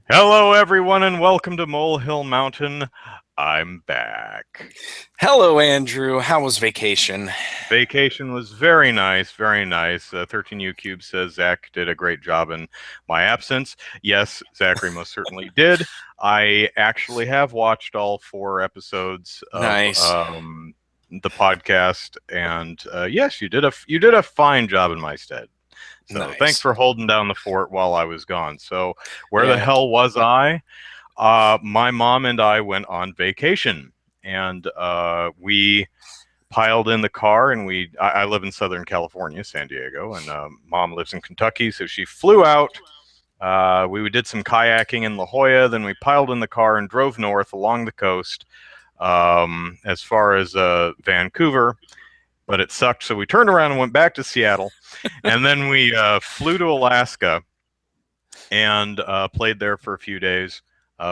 Hello, everyone, and welcome to Molehill Mountain. I'm back. Hello, Andrew. How was vacation? Vacation was very nice, very nice. 13U Cube says Zach did a great job in my absence. Yes, Zachary most certainly did. I actually have watched all 4 episodes of Nice. the podcast, and yes, you did a fine job in my stead. So thanks Nice. for holding down the fort while I was gone. So where the Yeah. hell was I? My mom and I went on vacation, and we piled in the car, and I live in Southern California, San Diego, and mom lives in Kentucky, so she flew out. We did some kayaking in La Jolla, then we piled in the car and drove north along the coast as far as Vancouver, but it sucked, so we turned around and went back to Seattle, and then we flew to Alaska and played there for a few days.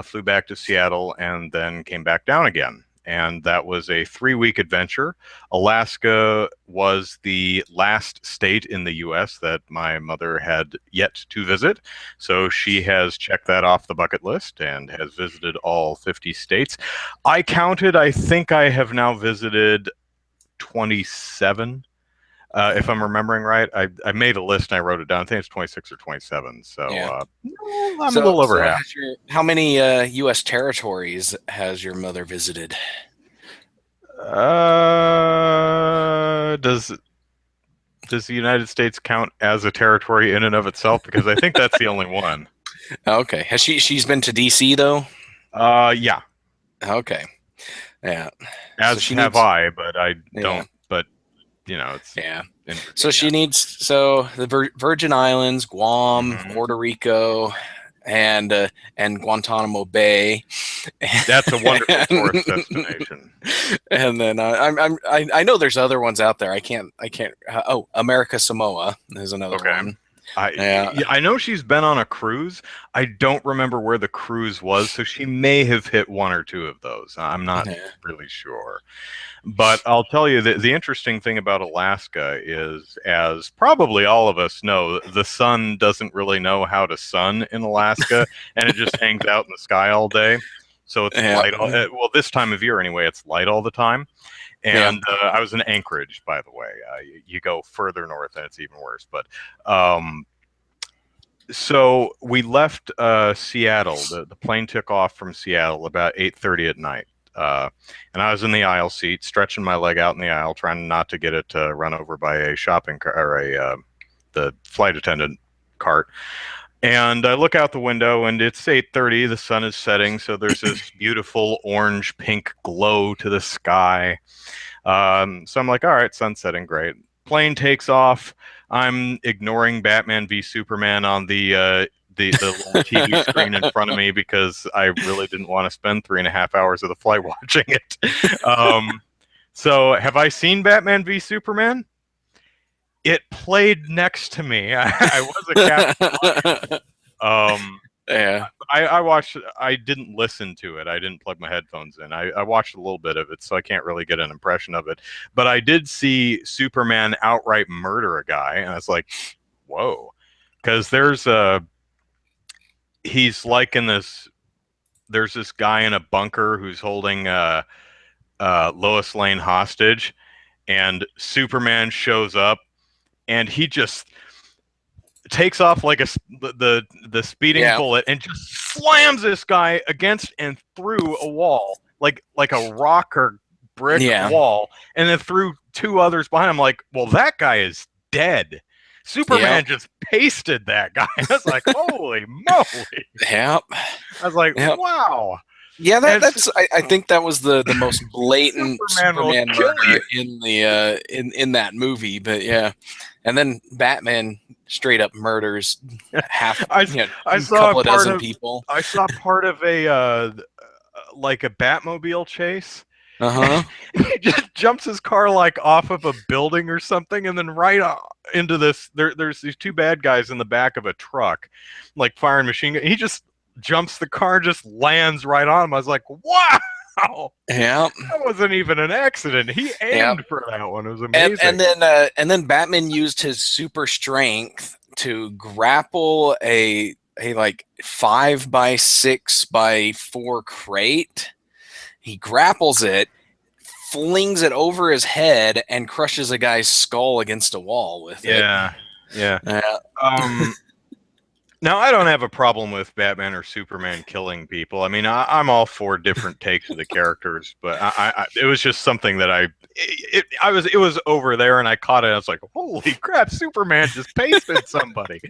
Flew back to Seattle and then came back down again. And that was a 3-week adventure. Alaska was the last state in the U.S. that my mother had yet to visit. So she has checked that off the bucket list and has visited all 50 states. I counted, I think I have now visited 27 if I'm remembering right. I made a list and I wrote it down. I think it's 26 or 27. So Yeah. I'm a little over half. How many U.S. territories has your mother visited? Does the United States count as a territory in and of itself? Because I think that's the only one. Okay. She's been to D.C. though? Yeah, Okay. Yeah. So as she have needs. I, but I Yeah. don't. But it's Yeah. in So Virginia. she needs. So the Virgin Islands, Guam, Hmm. Puerto Rico, and Guantanamo Bay. That's a wonderful tourist and, destination. and then I know there's other ones out there. I can't. Oh, America Samoa is another Okay. one. I Yeah. yeah, I know she's been on a cruise. I don't remember where the cruise was, so she may have hit one or two of those. I'm not Yeah. really sure. But I'll tell you that the interesting thing about Alaska is, as probably all of us know, the sun doesn't really know how to sun in Alaska, and it just hangs out in the sky all day. So it's Yeah. light well, this time of year anyway, it's light all the time. Yeah. And I was in Anchorage, by the way. You go further north, and it's even worse. But um, so we left Seattle. The plane took off from Seattle about 8:30 at night, and I was in the aisle seat, stretching my leg out in the aisle, trying not to get it run over by a shopping car or the flight attendant cart. And I look out the window, and it's 8:30. The sun is setting, so there's this beautiful orange pink glow to the sky. So I'm like, all right, sun's setting, great. Plane takes off. I'm ignoring Batman v Superman on the little TV screen in front of me because I really didn't want to spend 3.5 hours of the flight watching it. So have I seen Batman v Superman? It played next to me. I was a captive audience. Um, Yeah. I watched. I didn't listen to it. I didn't plug my headphones in. I watched a little bit of it, so I can't really get an impression of it. But I did see Superman outright murder a guy, and I was like, "Whoa!" Because he's like in this. There's this guy in a bunker who's holding Lois Lane hostage, and Superman shows up, and he just takes off like the speeding Yeah. bullet and just slams this guy against and through a wall like a rock or brick Yeah. wall, and then through two others behind him. Like, well, that guy is dead. Yeah. Superman just pasted that guy. I was like, holy moly. Yeah. I was like, Yeah. wow. Yeah, And I think that was the most blatant Superman will Superman kill you. murder in the in that movie, but yeah. And then Batman straight up murders half, I, I a saw couple of part dozen of people. I saw part of a like a Batmobile chase. Uh-huh. He just jumps his car like off of a building or something, and then into this. There's these two bad guys in the back of a truck, like firing machine gun. He just jumps the car, just lands right on him. I was like, wow. Yeah. That wasn't even an accident. He Yeah. aimed for that one. It was amazing. And then Batman used his super strength to grapple like 5x6x4 crate. He grapples it, flings it over his head, and crushes a guy's skull against a wall with it. Yeah. Uh, Now, I don't have a problem with Batman or Superman killing people. I mean, I'm all for different takes of the characters, but it was just something that it was over there, and I caught it. And I was like, "Holy crap! Superman just pasted somebody."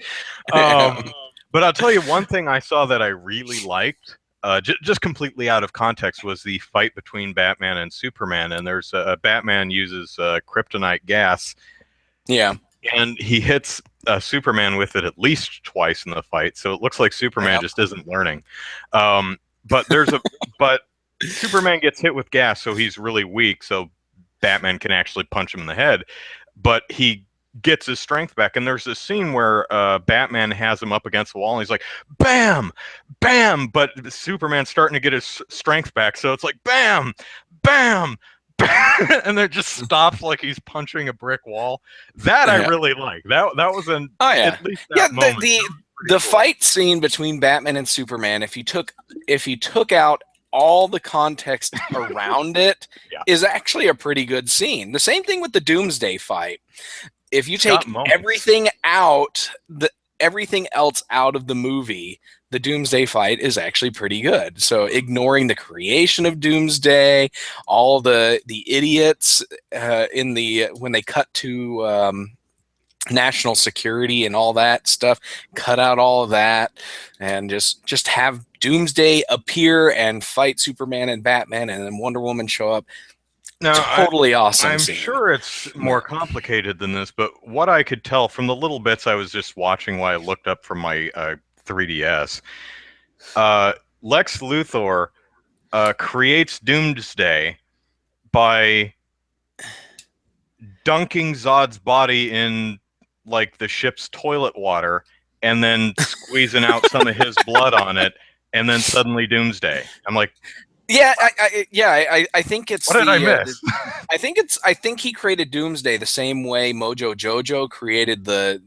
But I'll tell you one thing I saw that I really liked, just completely out of context, was the fight between Batman and Superman. And there's Batman uses kryptonite gas. Yeah. And he hits Superman with it at least twice in the fight, so it looks like Superman just isn't learning. But Superman gets hit with gas, so he's really weak. So Batman can actually punch him in the head, but he gets his strength back. And there's this scene where Batman has him up against the wall, and he's like, "Bam, bam!" But Superman's starting to get his strength back, so it's like, "Bam, bam." And then just stops like he's punching a brick wall. That I really like. That was at least that moment. The fight scene between Batman and Superman, if you took out all the context around it, is actually a pretty good scene. The same thing with the Doomsday fight. If you take everything else out of the movie, the Doomsday fight is actually pretty good. So ignoring the creation of Doomsday, all the idiots when they cut to national security and all that stuff, cut out all of that, and just have Doomsday appear and fight Superman and Batman, and then Wonder Woman show up. Now, totally awesome. I'm sure it's more complicated than this, but what I could tell from the little bits I was just watching while I looked up from my 3DS, Lex Luthor creates Doomsday by dunking Zod's body in like the ship's toilet water and then squeezing out some of his blood on it, and then suddenly Doomsday. I'm like, I think it's what did I miss? I think he created Doomsday the same way Mojo Jojo created the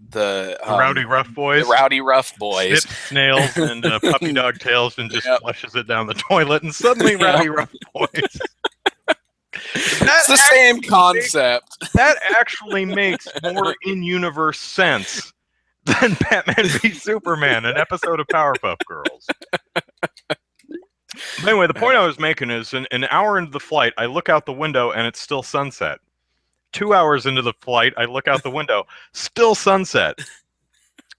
Rowdy Rough Boys. The Rowdy Rough Boys. Snip, snails and puppy dog tails and just flushes it down the toilet, and suddenly Rowdy Rough Boys. It's the same concept. That actually makes more in-universe sense than Batman v Superman, an episode of Powerpuff Girls. But anyway, the point I was making is an hour into the flight, I look out the window and it's still sunset. 2 hours into the flight, I look out the window, still sunset.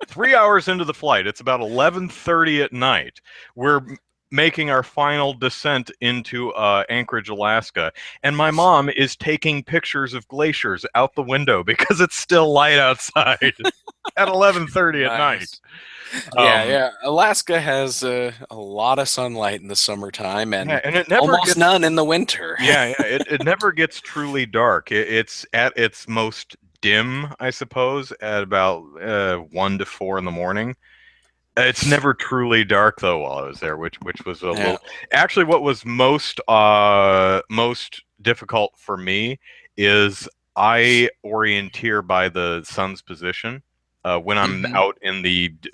3 hours into the flight, it's about 11:30 at night. We're making our final descent into Anchorage, Alaska, and my mom is taking pictures of glaciers out the window because it's still light outside at 11:30 at night. Yeah. Alaska has a lot of sunlight in the summertime, and it never almost none in the winter. It never gets truly dark. It's at its most dim, I suppose, at about 1 to 4 in the morning. It's never truly dark though while I was there, which was a little. Actually, what was most difficult for me is I orienteer by the sun's position. When I'm out in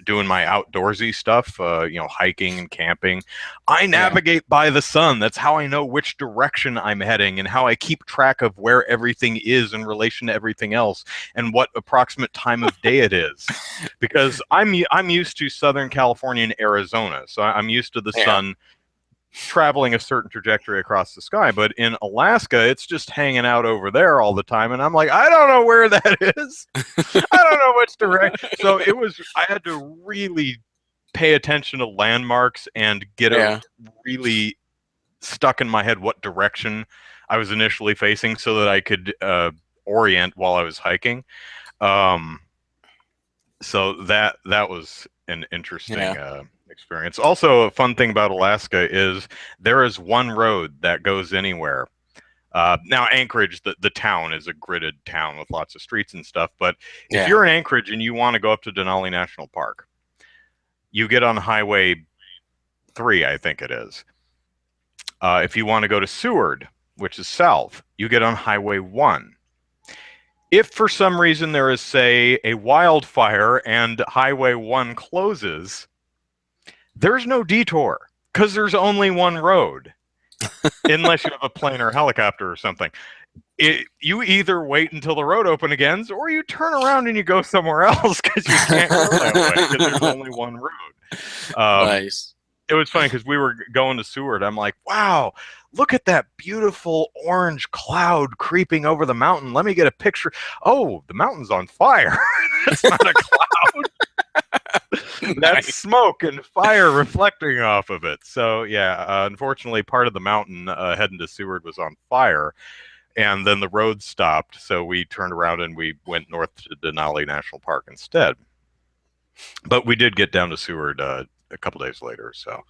doing my outdoorsy stuff, hiking and camping, I navigate by the sun. That's how I know which direction I'm heading and how I keep track of where everything is in relation to everything else and what approximate time of day it is. Because I'm used to Southern California and Arizona, so I'm used to the sun traveling a certain trajectory across the sky. But in Alaska, it's just hanging out over there all the time, and I'm like, I don't know where that is. I don't know which direction. So I had to really pay attention to landmarks and get really stuck in my head what direction I was initially facing so that I could orient while I was hiking. So that was an interesting experience. Also, a fun thing about Alaska is there is one road that goes anywhere. Now, Anchorage, the town, is a gridded town with lots of streets and stuff. But if you're in Anchorage and you want to go up to Denali National Park, you get on Highway 3, I think it is. If you want to go to Seward, which is south, you get on Highway 1. If for some reason there is, say, a wildfire and Highway 1 closes, There's no detour because there's only one road, unless you have a plane or a helicopter or something. You either wait until the road open again, or you turn around and you go somewhere else because you can't go that way because there's only one road. Nice. It was funny because we were going to Seward. I'm like, wow, look at that beautiful orange cloud creeping over the mountain. Let me get a picture. Oh, the mountain's on fire. That's not a cloud. That's Nice. smoke and fire reflecting off of it. So yeah, unfortunately, part of the mountain heading to Seward was on fire, and then the road stopped. So we turned around and we went north to Denali National Park instead. But we did get down to Seward a couple days later. So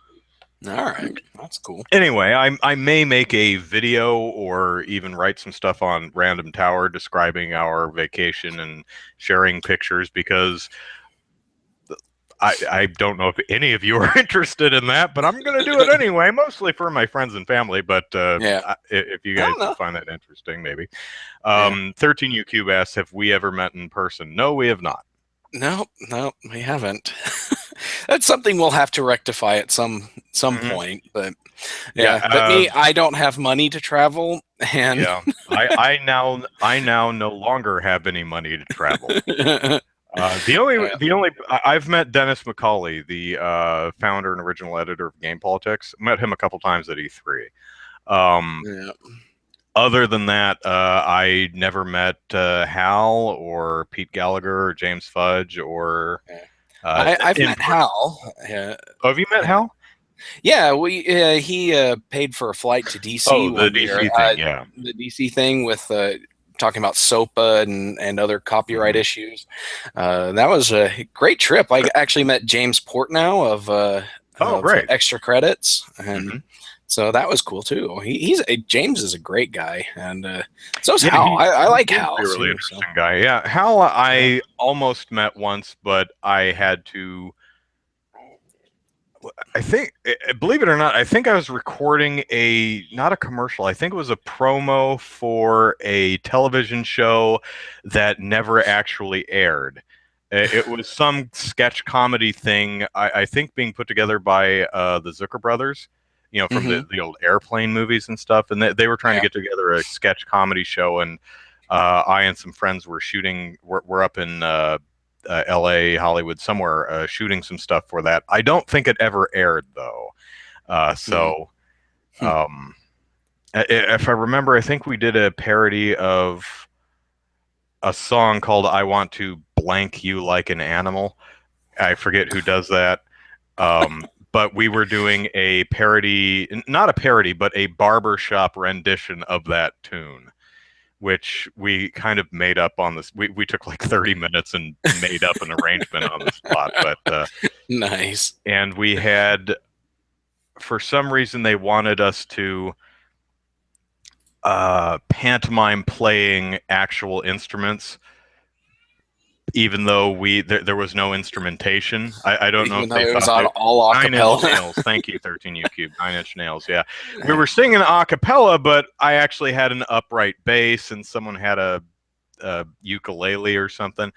All right, that's cool. anyway, I may make a video or even write some stuff on Random Tower describing our vacation and sharing pictures because I don't know if any of you are interested in that, but I'm going to do it anyway, mostly for my friends and family. But if you guys find that interesting, maybe. 13U Cube asks, have we ever met in person? No, we have not. No, we haven't. That's something we'll have to rectify at some point. But but me, I don't have money to travel, and I now no longer have any money to travel. The only I've met Dennis McCauley, the founder and original editor of Game Politics. Met him a couple times at E3. Other than that, I never met Hal or Pete Gallagher or James Fudge or. I've met Hal. Oh, have you met Hal? Yeah, he paid for a flight to DC. Oh, the DC thing, the DC thing with talking about SOPA and other copyright issues. That was a great trip. I actually met James Portnow of great. Extra Credits, and so that was cool too. James is a great guy, and so is Hal. I like Hal. He's a really interesting guy. Yeah, Hal I almost met once, but I had to. I think, believe it or not, I think I was recording not a commercial. I think it was a promo for a television show that never actually aired. It was some sketch comedy thing, I think being put together by the Zucker brothers, from the old Airplane movies and stuff. And they were trying to get together a sketch comedy show. And I and some friends were shooting, we're up in LA, Hollywood, somewhere, shooting some stuff for that. I don't think it ever aired though. If I remember, I think we did a parody of a song called I Want to Blank You Like an Animal. I forget who does that. But we were doing a parody, not a parody, but a barbershop rendition of that tune, which we kind of made up on this. We took like 30 minutes and made up an arrangement on the spot. But nice. And we had, for some reason, they wanted us to pantomime playing actual instruments, even though there was no instrumentation. I don't know if they it was all acapella. 9 Inch Nails. Thank you, 13U Cube. 9 Inch Nails. Yeah, we were singing acapella, but I actually had an upright bass, and someone had a ukulele or something.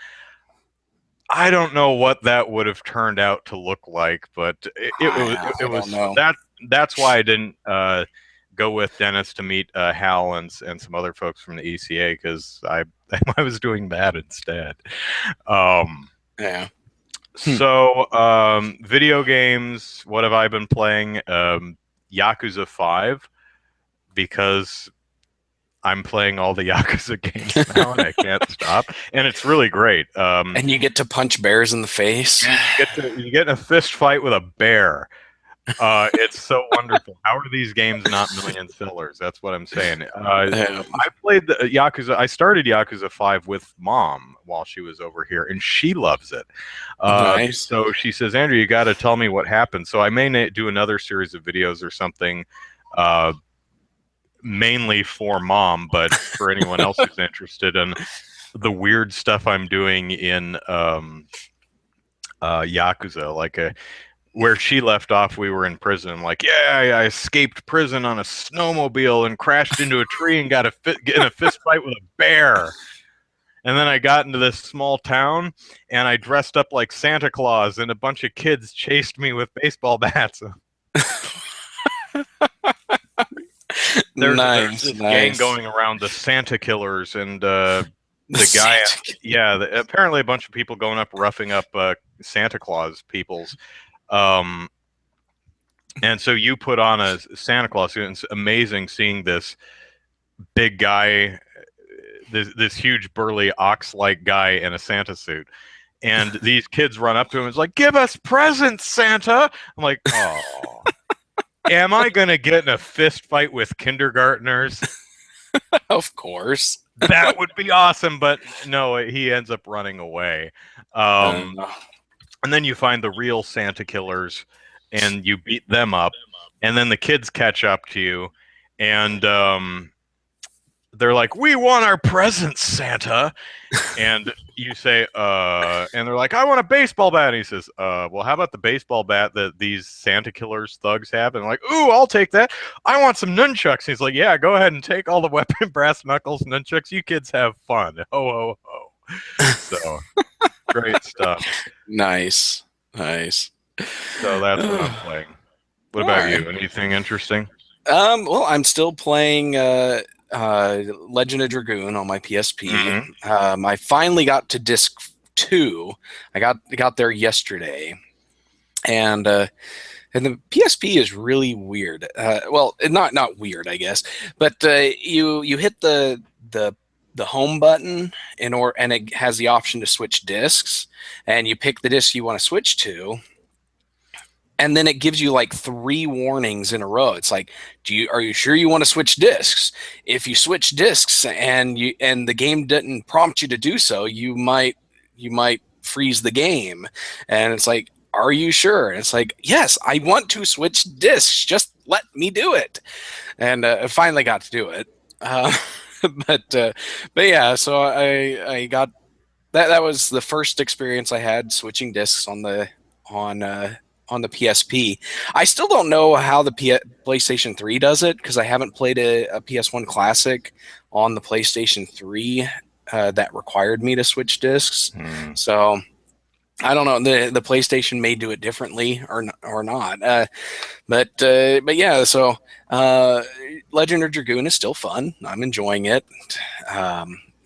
I don't know what that would have turned out to look like, but it was that's why I didn't go with Dennis to meet Hal and some other folks from the ECA, because I was doing that instead. So video games, what have I been playing? Yakuza 5, because I'm playing all the Yakuza games now and I can't stop, and it's really great. And you get to punch bears in the face. You get in a fist fight with a bear. It's so wonderful. How are these games not million sellers? That's what I'm saying. I played the Yakuza. I started Yakuza 5 with Mom while she was over here, and she loves it. Nice. So she says, Andrew, you got to tell me what happened. So I may do another series of videos or something, mainly for Mom, but for anyone else who's interested in the weird stuff I'm doing in Yakuza, like where she left off, we were in prison. Like, I escaped prison on a snowmobile and crashed into a tree and got in a fist fight with a bear. And then I got into this small town, and I dressed up like Santa Claus, and a bunch of kids chased me with baseball bats. There's Nice, this gang nice. going around, the Santa Killers, and The the guy, Santa. yeah, apparently a bunch of people going up roughing up Santa Claus peoples. Um, and so you put on a Santa Claus suit, and it's amazing seeing this big guy, this huge burly ox-like guy in a Santa suit. And these kids run up to him and it's like, "Give us presents, Santa." I'm like, "Oh, am I gonna get in a fist fight with kindergartners?" Of course. That would be awesome, but no, he ends up running away. Uh, And then you find the real Santa Killers, and you beat them up, and then the kids catch up to you, and they're like, "We want our presents, Santa." And you say, and they're like, "I want a baseball bat." And he says, "Well, how about the baseball bat that these Santa Killers thugs have?" And like, "Ooh, I'll take that. I want some nunchucks." And he's like, "Yeah, go ahead and take all the weapon, brass knuckles, nunchucks. You kids have fun. Ho, ho, ho." So, great stuff. nice, nice. So that's what I'm playing. What All about right. you? Anything interesting? Well, I'm still playing Legend of Dragoon on my PSP. I finally got to disc 2. I got there yesterday, and the PSP is really weird. Well, not weird, I guess, but you hit the home button and it has the option to switch discs, and you pick the disc you want to switch to, and then it gives you like 3 warnings in a row. It's like, are you sure you want to switch discs? If you switch discs and the game didn't prompt you to do so, you might freeze the game. And it's like, are you sure? And it's like, yes, I want to switch discs. Just let me do it. And I finally got to do it. But yeah, so I got that. That was the first experience I had switching discs on on the PSP. I still don't know how the PlayStation 3 does it, because I haven't played a PS1 Classic on the PlayStation 3 that required me to switch discs. So I don't know. The PlayStation may do it differently or not. But yeah. So Legend of Dragoon is still fun. I'm enjoying it.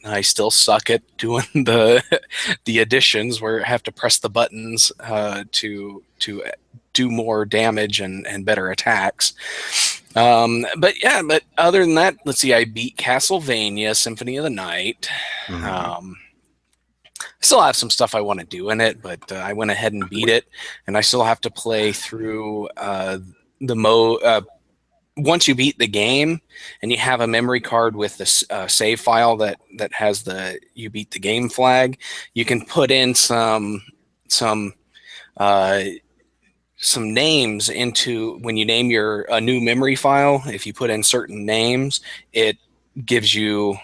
I still suck at doing the additions where I have to press the buttons to do more damage and better attacks. But yeah, but other than that, let's see. I beat Castlevania Symphony of the Night. I still have some stuff I want to do in it, but I went ahead and beat it, and I still have to play through the mode. Once you beat the game and you have a memory card with the save file that has the you beat the game flag, you can put in some names into when you name a new memory file. If you put in certain names, it gives you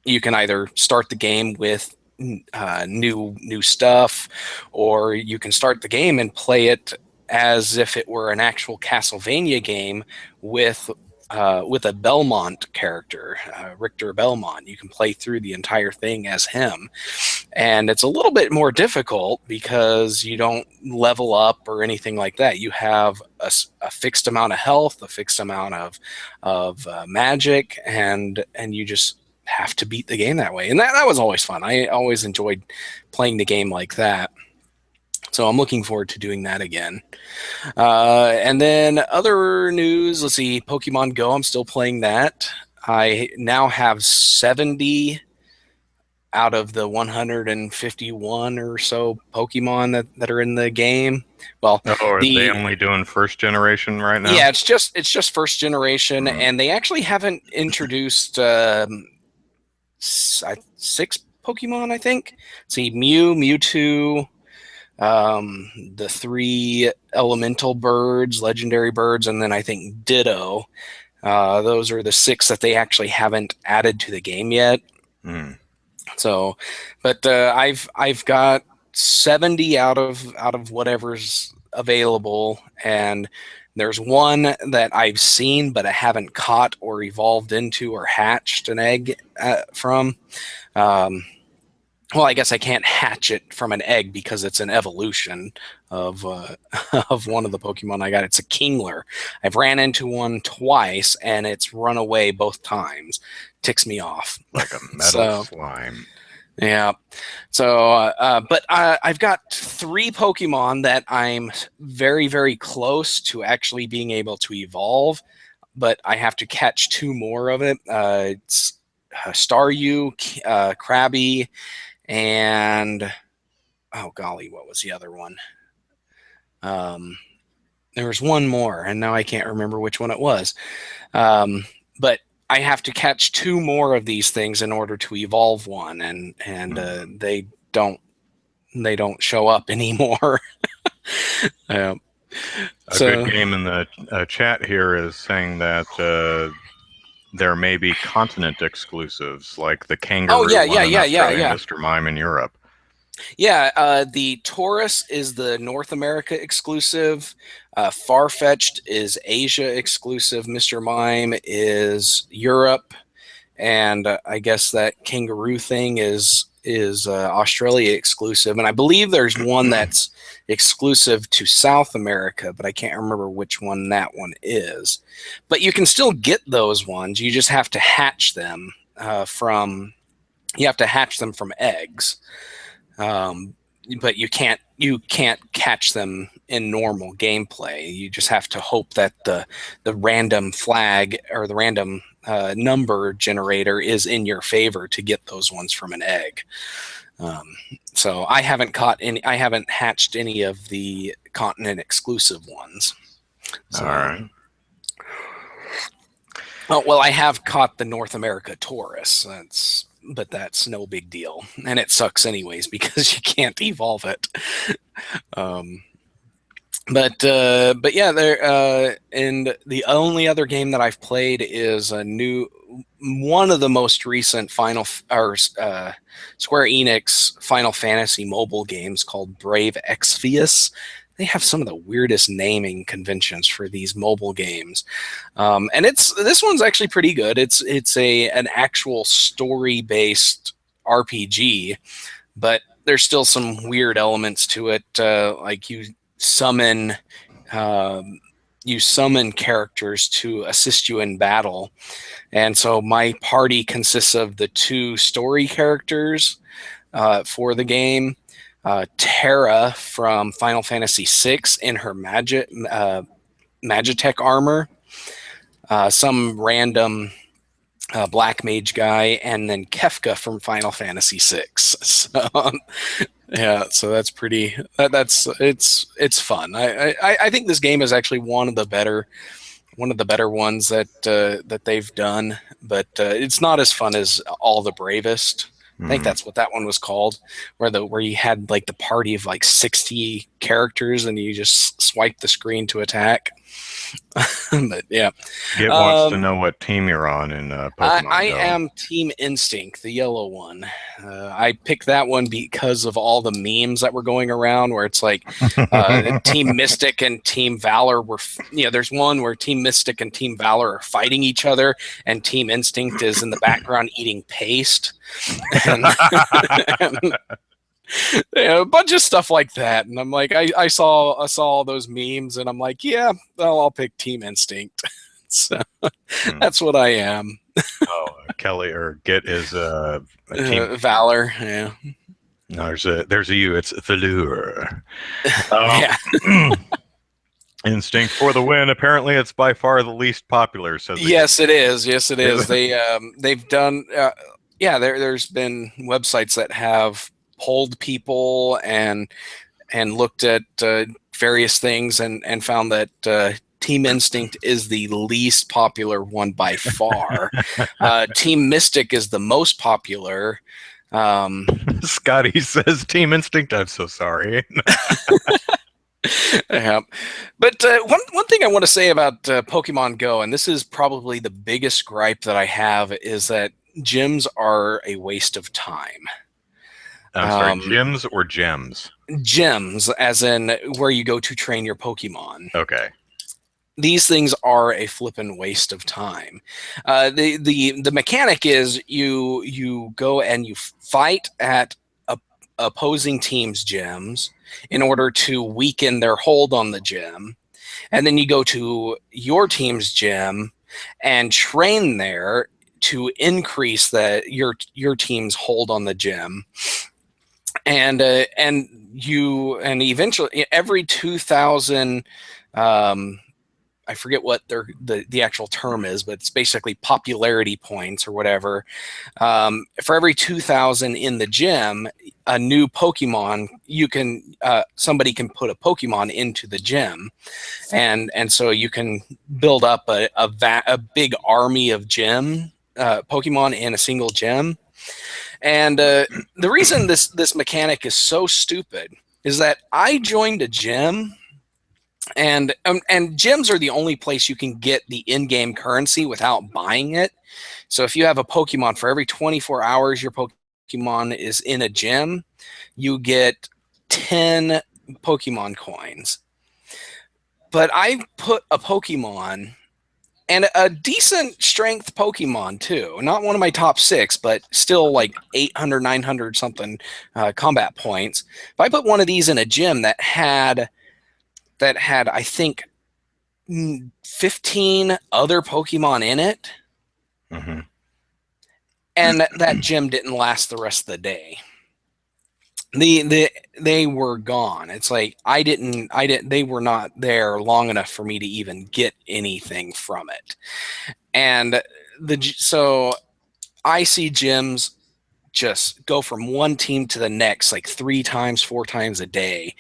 can either start the game with new stuff, or you can start the game and play it as if it were an actual Castlevania game with a Belmont character, Richter Belmont. You can play through the entire thing as him, and it's a little bit more difficult because you don't level up or anything like that. You have a fixed amount of health, a fixed amount of magic, and you just have to beat the game that way. And that was always fun. I always enjoyed playing the game like that. So I'm looking forward to doing that again. And then other news, let's see, Pokemon Go, I'm still playing that. I now have 70 out of the 151 or so Pokemon that are in the game. Well, are they only doing first generation right now? Yeah, it's just first generation, and they actually haven't introduced 6 Pokemon, I think. See, Mew, Mewtwo, the 3 elemental birds, legendary birds, and then I think Ditto. Those are the 6 that they actually haven't added to the game yet. So, but I've got 70 out of whatever's available, and there's one that I've seen but I haven't caught or evolved into or hatched an egg from. well, I guess I can't hatch it from an egg because it's an evolution of of one of the Pokemon I got. It's a Kingler. I've ran into one twice, and it's run away both times. Ticks me off. Like a metal So slime. yeah. So, but I've got 3 Pokemon that I'm very, very close to actually being able to evolve, but I have to catch 2 more of it. It's Staryu, Krabby, and oh golly, what was the other one? There was one more, and now I can't remember which one it was. But I have to catch 2 more of these things in order to evolve one, and they don't show up anymore. A good game in the chat here is saying that there may be continent exclusives, like the kangaroo Oh yeah, one in Australia, yeah. Mr. Mime in Europe. Yeah, the Taurus is the North America exclusive. Farfetched is Asia exclusive. Mr. Mime is Europe, and I guess that kangaroo thing is Australia exclusive. And I believe there's one that's exclusive to South America, but I can't remember which one that one is. But you can still get those ones. You just have to hatch them from. You have to hatch them from eggs. But you can't catch them in normal gameplay. You just have to hope that the random flag or the random number generator is in your favor to get those ones from an egg. So I haven't hatched any of the continent exclusive ones. So, all right. Oh, well, I have caught the North America Taurus. But that's no big deal, and it sucks anyways because you can't evolve it. But yeah, there. And the only other game that I've played is one of the most recent Square Enix Final Fantasy mobile games called Brave Exvius. They have some of the weirdest naming conventions for these mobile games, and this one's actually pretty good. It's an actual story based RPG, but there's still some weird elements to it, like you summon characters to assist you in battle, and so my party consists of the 2 story characters for the game. Terra from Final Fantasy VI in her Magitech armor, some random black mage guy, and then Kefka from Final Fantasy VI. So, yeah, so that's pretty. It's fun. I think this game is actually one of the better ones that they've done, but it's not as fun as All the Bravest. I think that's what that one was called, where you had like the party of like 60 characters and you just swipe the screen to attack. But yeah, Git wants to know what team you're on in Pokemon I Go. am Team Instinct, the yellow one. I picked that one because of all the memes that were going around, where it's like Team Mystic and Team Valor were. There's one where Team Mystic and Team Valor are fighting each other, and Team Instinct is in the background eating paste. And, a bunch of stuff like that, and I'm like, I saw all those memes, and I'm like, yeah, well, I'll pick Team Instinct. So that's what I am. Kelly or Git is a team Valor. Yeah. No, there's a U. It's Valor. Yeah. Instinct for the win. Apparently, it's by far the least popular. So yes, it is. Yes, it is. They've done. There's been websites that have polled people and looked at various things and found that Team Instinct is the least popular one by far. Team Mystic is the most popular. Scotty says Team Instinct. I'm so sorry. Yeah. But one thing I want to say about Pokemon Go, and this is probably the biggest gripe that I have, is that gyms are a waste of time. I'm sorry, gyms or gems? Gyms, as in where you go to train your Pokemon. Okay. These things are a flippin' waste of time. The mechanic is you go and you fight at a opposing team's gyms in order to weaken their hold on the gym. And then you go to your team's gym and train there to increase your team's hold on the gym. And eventually every 2,000 I forget what the actual term is, but it's basically popularity points or whatever. For every 2,000 in the gym, a new Pokemon somebody can put a Pokemon into the gym, and so you can build up a big army of gym Pokemon in a single gym. And the reason this mechanic is so stupid is that I joined a gym. And gyms are the only place you can get the in-game currency without buying it. So if you have a Pokemon, for every 24 hours your Pokemon is in a gym, you get 10 Pokemon coins. But I put a Pokemon, and a decent strength Pokemon too. Not one of my top 6, but still like 800, 900 something combat points. If I put one of these in a gym that had, I think, 15 other Pokemon in it, Mm-hmm. and that gym didn't last the rest of the day. They were gone. It's like they were not there long enough for me to even get anything from it. And so I see gyms just go from one team to the next like 3 times, 4 times a day.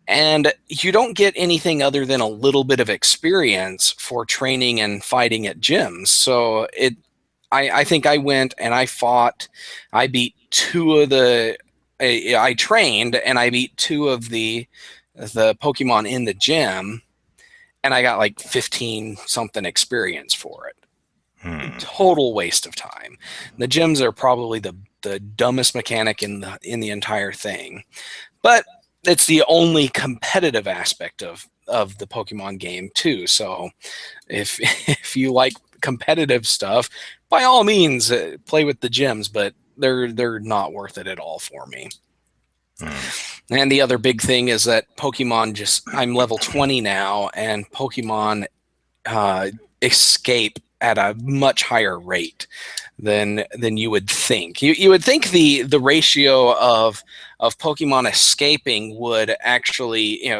And you don't get anything other than a little bit of experience for training and fighting at gyms. So I think I went and I fought. I beat 2 of the. I trained and I beat 2 of the Pokemon in the gym, and I got like 15 something experience for it. Total waste of time. The gyms are probably the dumbest mechanic in the entire thing, but it's the only competitive aspect of the Pokemon game too. So if you like competitive stuff, by all means play with the gyms, but they're not worth it at all for me. And the other big thing is that Pokemon I'm level 20 now, and Pokemon escape at a much higher rate than you would think. You would think the ratio of Pokemon escaping would actually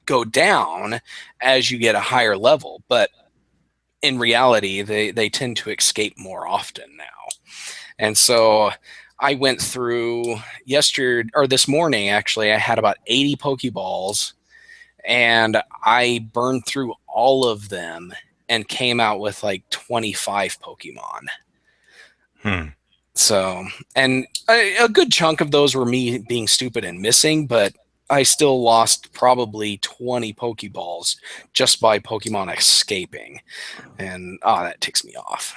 go down as you get a higher level, but in reality they tend to escape more often now. And so I went through this morning, actually, I had about 80 Pokeballs, and I burned through all of them and came out with like 25 Pokemon. So, and a good chunk of those were me being stupid and missing, but I still lost probably 20 Pokeballs just by Pokemon escaping. And that ticks me off.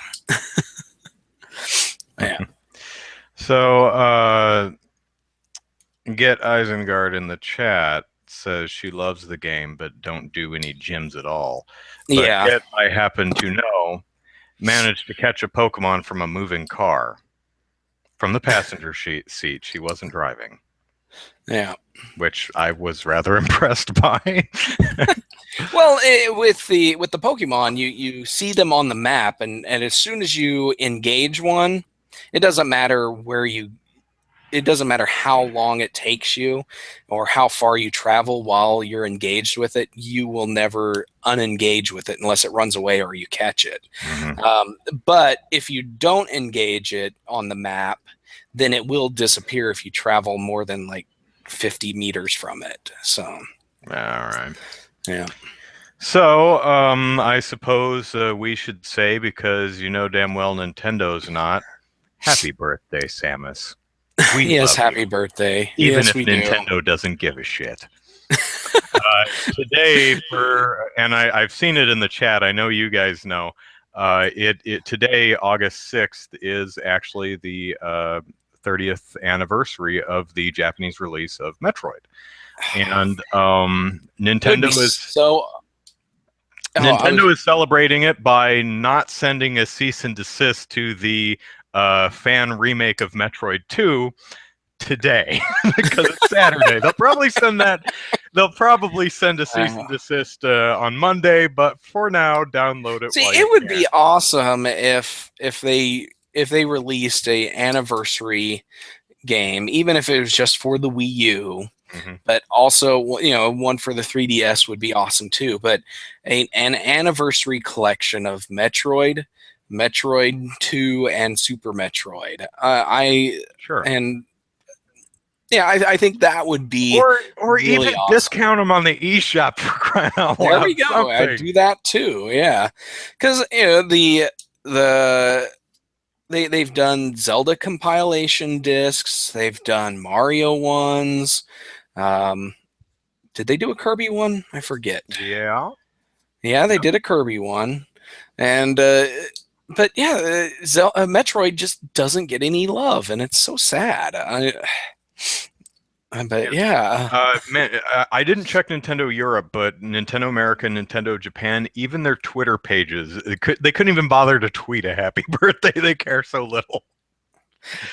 Yeah. So, Get Isengard in the chat says she loves the game, but don't do any gyms at all. But Yeah. Get, I happen to know, managed to catch a Pokemon from a moving car. From the passenger seat. She wasn't driving. Yeah. Which I was rather impressed by. Well, with the Pokemon, you see them on the map, and as soon as you engage one, it doesn't matter it doesn't matter how long it takes you or how far you travel while you're engaged with it. You will never unengage with it unless it runs away or you catch it. But if you don't engage it on the map, then it will disappear if you travel more than like 50 meters from it. So, all right. Yeah. So, I suppose we should say, because you know damn well Nintendo's not, happy birthday, Samus. Yes, happy birthday. Even yes, if we Nintendo doesn't give a shit. Today, and I've seen it in the chat, I know you guys know, today, August 6th, is actually the 30th anniversary of the Japanese release of Metroid. And Nintendo is celebrating it by not sending a cease and desist to the fan remake of Metroid 2, today because it's Saturday. They'll probably send that. They'll probably send a cease and desist on Monday, but for now, download it. See, while it you would can. be awesome if they released a anniversary game, even if it was just for the Wii U. Mm-hmm. But also, one for the 3DS would be awesome too. But an anniversary collection of Metroid, Metroid 2, and Super Metroid. Sure. And yeah, I think that would be or really even awesome. Discount them on the eShop for crying out loud. There we go. I'd do that too. Yeah, because they've done Zelda compilation discs. They've done Mario ones. Did they do a Kirby one? I forget. Yeah. Yeah, they did a Kirby one, and but yeah, Metroid just doesn't get any love, and it's so sad. But yeah, man, I didn't check Nintendo Europe, but Nintendo America, Nintendo Japan, even their Twitter pages, they couldn't even bother to tweet a happy birthday. They care so little.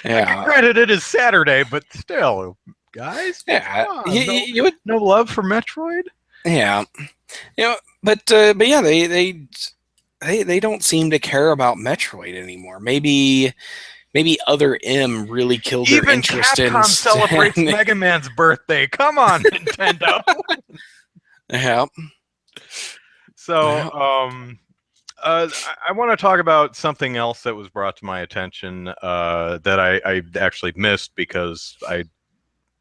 yeah. Granted, it is Saturday, but still, guys. Yeah, you would no love for Metroid. Yeah, but yeah, they don't seem to care about Metroid anymore. Maybe Other M really killed their interest in. Even Capcom celebrates Mega Man's birthday. Come on, Nintendo. Yeah. So, I want to talk about something else that was brought to my attention that I actually missed because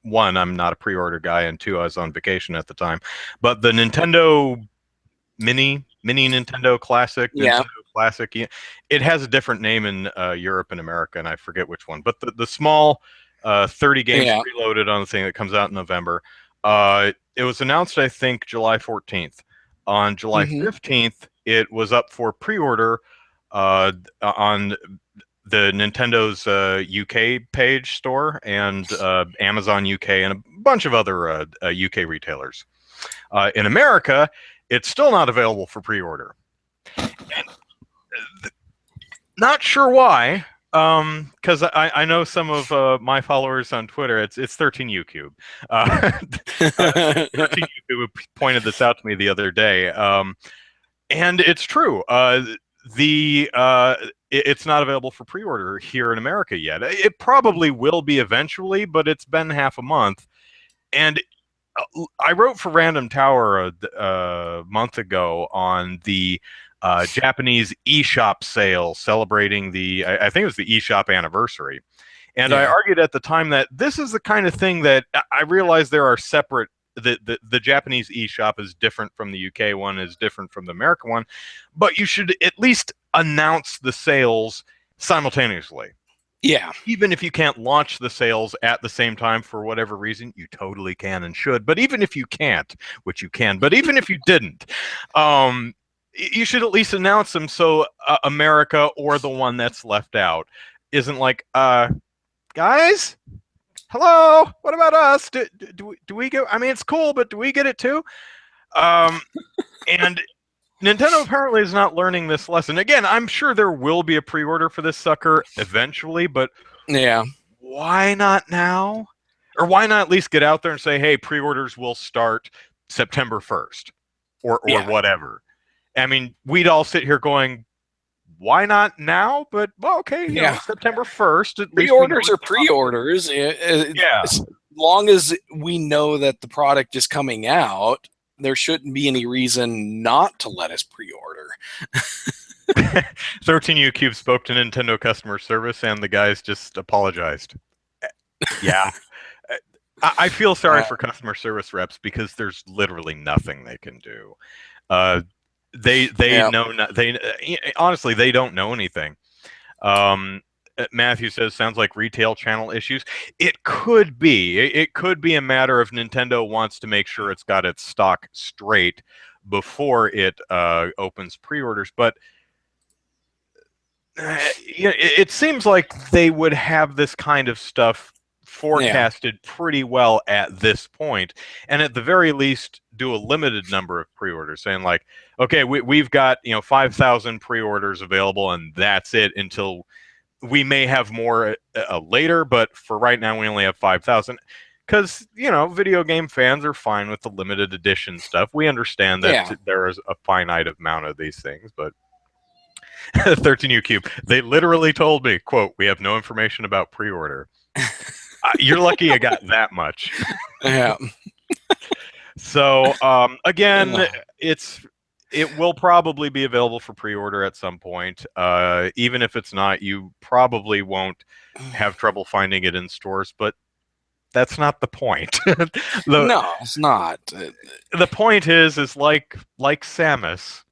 one, I'm not a pre-order guy, and two, I was on vacation at the time. But the Nintendo Mini Nintendo Classic, Yeah. Nintendo Classic, it has a different name in Europe and America, and I forget which one. But the small 30 games preloaded on the thing that comes out in November. It was announced, I think, July 14th. On July 15th, it was up for pre-order on the Nintendo's UK page store and Amazon UK and a bunch of other UK retailers. In America, it's still not available for pre-order. Not sure why, because I know some of my followers on Twitter. It's 13UCube. 13UCube pointed this out to me the other day, and it's true. It's not available for pre-order here in America yet. It probably will be eventually, but it's been half a month. And I wrote for Random Tower a month ago on the Japanese eShop sale celebrating I think it was the eShop anniversary. And I argued at the time that this is the kind of thing that I realize there are separate. The Japanese eShop is different from the UK one, is different from the American one, but you should at least announce the sales simultaneously. Yeah. Even if you can't launch the sales at the same time for whatever reason, you totally can and should. But even if you can't, which you can, but even if you didn't, you should at least announce them so America or the one that's left out isn't like, guys, hello, what about us? Do we get? I mean, it's cool, but do we get it too? And Nintendo apparently is not learning this lesson. Again, I'm sure there will be a pre-order for this sucker eventually, but why not now? Or why not at least get out there and say, hey, pre-orders will start September 1st or whatever. I mean, we'd all sit here going, why not now? But, well, okay, you know, September 1st. Pre-orders are pre-orders. As long as we know that the product is coming out, there shouldn't be any reason not to let us pre-order. 13UCube spoke to Nintendo customer service, and the guys just apologized. Yeah. I feel sorry for customer service reps because there's literally nothing they can do. They know honestly, they don't know anything. Matthew says, sounds like retail channel issues. It could be. It could be a matter of Nintendo wants to make sure it's got its stock straight before it opens pre-orders. But it seems like they would have this kind of stuff forecasted pretty well at this point, and at the very least do a limited number of pre-orders, saying like, okay, we've got 5,000 pre-orders available, and that's it until we may have more later, but for right now, we only have 5,000. Because, video game fans are fine with the limited edition stuff. We understand that Yeah. there is a finite amount of these things, but 13U Cube, they literally told me, quote, "We have no information about pre-order." You're lucky you got that much. Yeah. So, again, it will probably be available for pre-order at some point. Even if it's not, you probably won't have trouble finding it in stores, but that's not the point. No, it's not. The point is like Samus,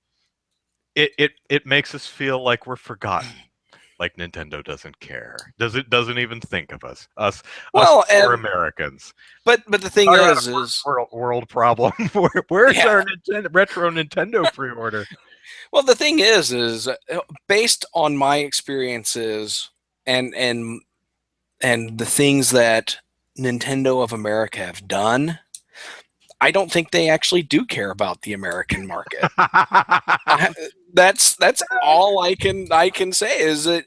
it makes us feel like we're forgotten. Like Nintendo doesn't care. Doesn't even think of us Well, poor and Americans. but the thing Talk about is, a world problem. Where's yeah. our retro Nintendo pre-order? Well, the thing is based on my experiences and the things that Nintendo of America have done, I don't think they actually do care about the American market. That's all I can say is that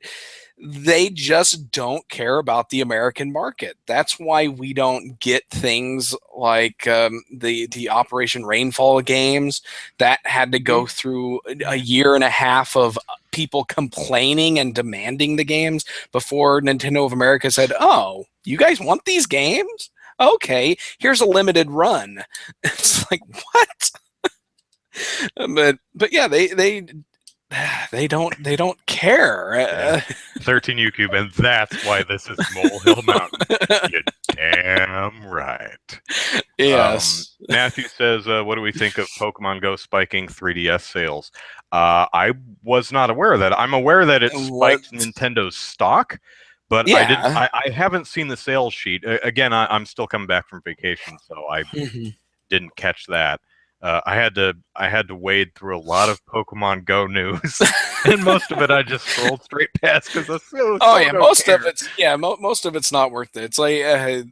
they just don't care about the American market. That's why we don't get things like the Operation Rainfall games that had to go through a year and a half of people complaining and demanding the games before Nintendo of America said, "Oh, you guys want these games? Okay, here's a limited run." It's like, what? But yeah, they don't care. Yeah. 13U Cube, and that's why this is Molehill Mountain. You're damn right. Yes. Matthew says, what do we think of Pokemon Go spiking 3DS sales? I was not aware of that. I'm aware that it spiked Nintendo's stock, but Yeah. I haven't seen the sales sheet. Again, I'm still coming back from vacation, so I didn't catch that. I had to wade through a lot of Pokemon Go news, and most of it I just scrolled straight past because I still most of it's not worth it. It's like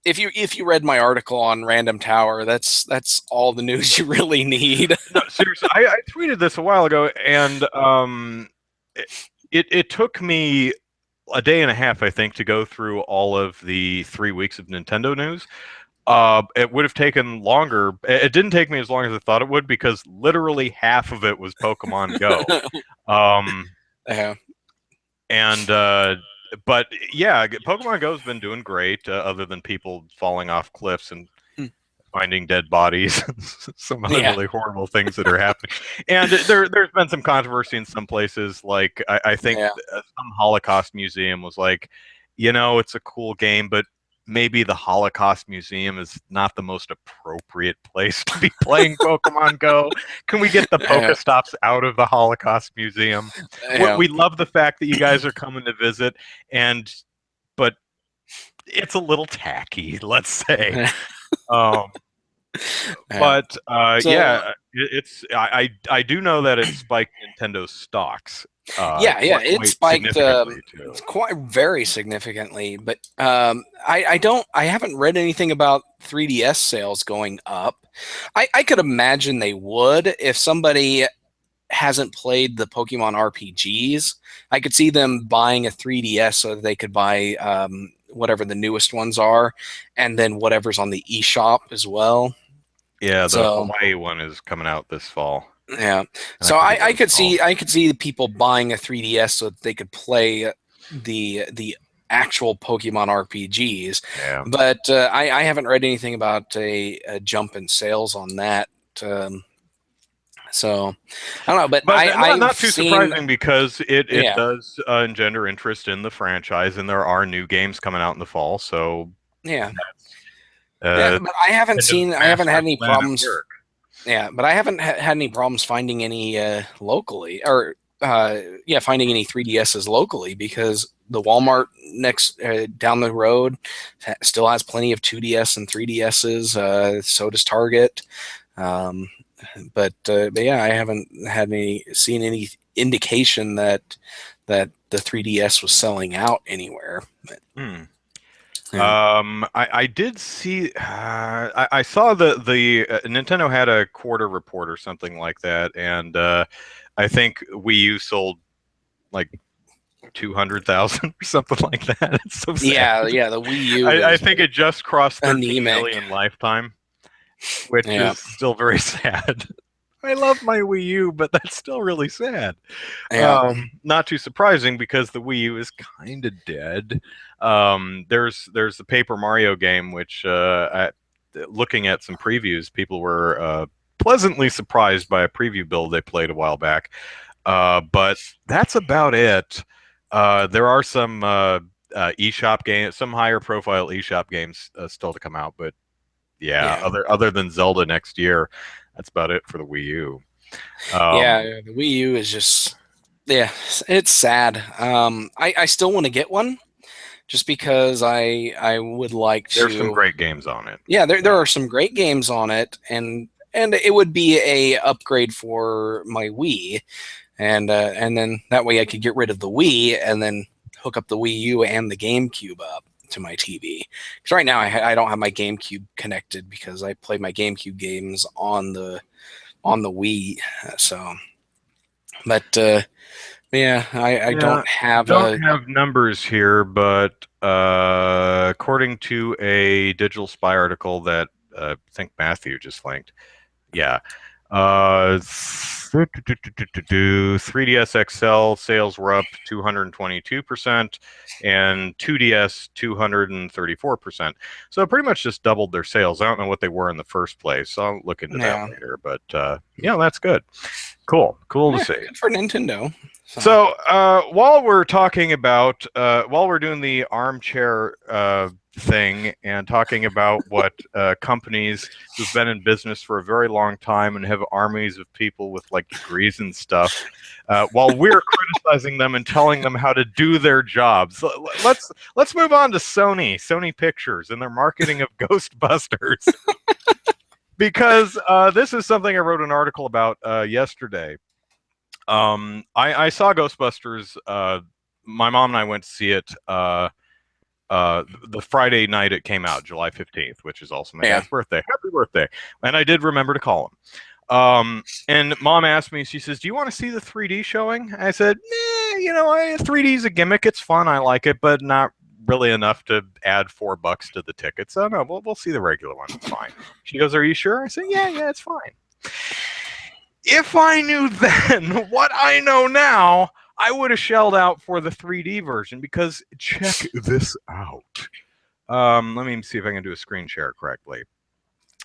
if you read my article on Random Tower, that's all the news you really need. No, seriously, I tweeted this a while ago, and it took me a day and a half, I think, to go through all of the 3 weeks of Nintendo news. It would have taken longer. It didn't take me as long as I thought it would because literally half of it was Pokemon Go. Yeah. And but yeah, Pokemon Go's been doing great, other than people falling off cliffs and finding dead bodies, some other really horrible things that are happening. And there's been some controversy in some places. Like I think some Holocaust museum was like, it's a cool game, but maybe the Holocaust Museum is not the most appropriate place to be playing Pokemon Go. Can we get the Pokestops out of the Holocaust Museum? We love the fact that you guys are coming to visit, but it's a little tacky, let's say. But it's I do know that it spiked Nintendo's stocks. It spiked quite very significantly. But I haven't read anything about 3DS sales going up. I could imagine they would if somebody hasn't played the Pokemon RPGs. I could see them buying a 3DS so that they could buy whatever the newest ones are, and then whatever's on the eShop as well. Yeah, the Hawaii one is coming out this fall. Yeah, so I could see people buying a 3DS so that they could play the actual Pokemon RPGs. Yeah. But I haven't read anything about a jump in sales on that. So I don't know, but not too surprising because it does engender interest in the franchise, and there are new games coming out in the fall. So but I haven't had any problems. Yeah, but I haven't had any problems finding any locally, or finding any 3DSs locally, because the Walmart next down the road still has plenty of 2DS and 3DSs. So does Target. But yeah, I haven't seen any indication that the 3DS was selling out anywhere. But, I did see. I saw the Nintendo had a quarter report or something like that, and I think Wii U sold like 200,000 or something like that. It's so sad. Yeah, yeah, the Wii U I is think it just crossed 13 anemic. million lifetime, which Yeah, is still very sad. I love my Wii U, but that's still really sad. yeah, Not too surprising because the Wii U is kind of dead. There's the Paper Mario game, which looking at some previews, people were pleasantly surprised by a preview build they played a while back. But that's about it. There are some eShop games, some higher profile eShop games still to come out, but yeah, yeah, other than Zelda next year, that's about it for the Wii U. yeah. Um, The Wii U is just, yeah, it's sad. I still want to get one just because I would like there's some to. great games on it. Yeah, there are some great games on it, and it would be a upgrade for my Wii, and then that way I could get rid of the Wii and then hook up the Wii U and the GameCube up to my TV. Because right now I don't have my GameCube connected because I play my GameCube games on the Wii. So, but yeah, I Yeah, don't have don't a. have numbers here, but according to a Digital Spy article that I think Matthew just linked, yeah, 3DS XL sales were up 222%, and 2DS 234%. So it pretty much just doubled their sales. I don't know what they were in the first place. So I'll look into that Yeah, later. But yeah, that's good. Cool to yeah, see. good for Nintendo. So while we're talking about while we're doing the armchair thing and talking about what companies who've been in business for a very long time and have armies of people with like degrees and stuff, while we're criticizing them and telling them how to do their jobs, let's move on to Sony Pictures and their marketing of Ghostbusters. Because this is something I wrote an article about yesterday. I saw Ghostbusters. My mom and I went to see it the Friday night it came out, July 15th, which is also my Yeah. dad's birthday. Happy birthday. And I did remember to call him. And mom asked me, she says, "Do you want to see the 3D showing?" I said, "Nah, 3D is a gimmick. It's fun. I like it, but not really enough to add $4 to the ticket. So no, we'll see the regular one. It's fine." She goes, "Are you sure?" I said, "Yeah, it's fine." If I knew then what I know now, I would have shelled out for the 3D version because check this out. Let me see if I can do a screen share correctly.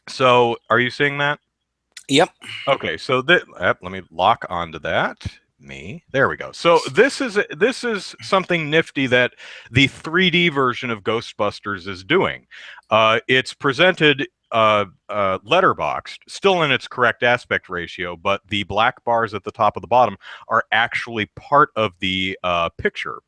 So, are you seeing that? Yep. Okay, so let me lock onto that. There we go. So this is something nifty that the 3D version of Ghostbusters is doing. It's presented letterboxed, still in its correct aspect ratio, but the black bars at the top of the bottom are actually part of the picture,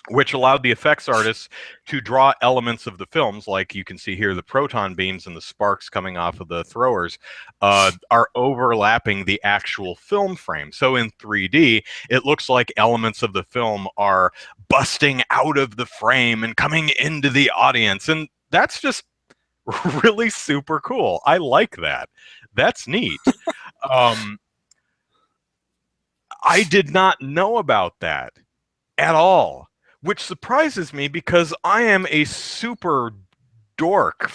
which allowed the effects artists to draw elements of the films, like you can see here, the proton beams and the sparks coming off of the throwers are overlapping the actual film frame. So in 3D, it looks like elements of the film are busting out of the frame and coming into the audience. And that's just really super cool. I like that. That's neat. I did not know about that at all, which surprises me because I am a super dork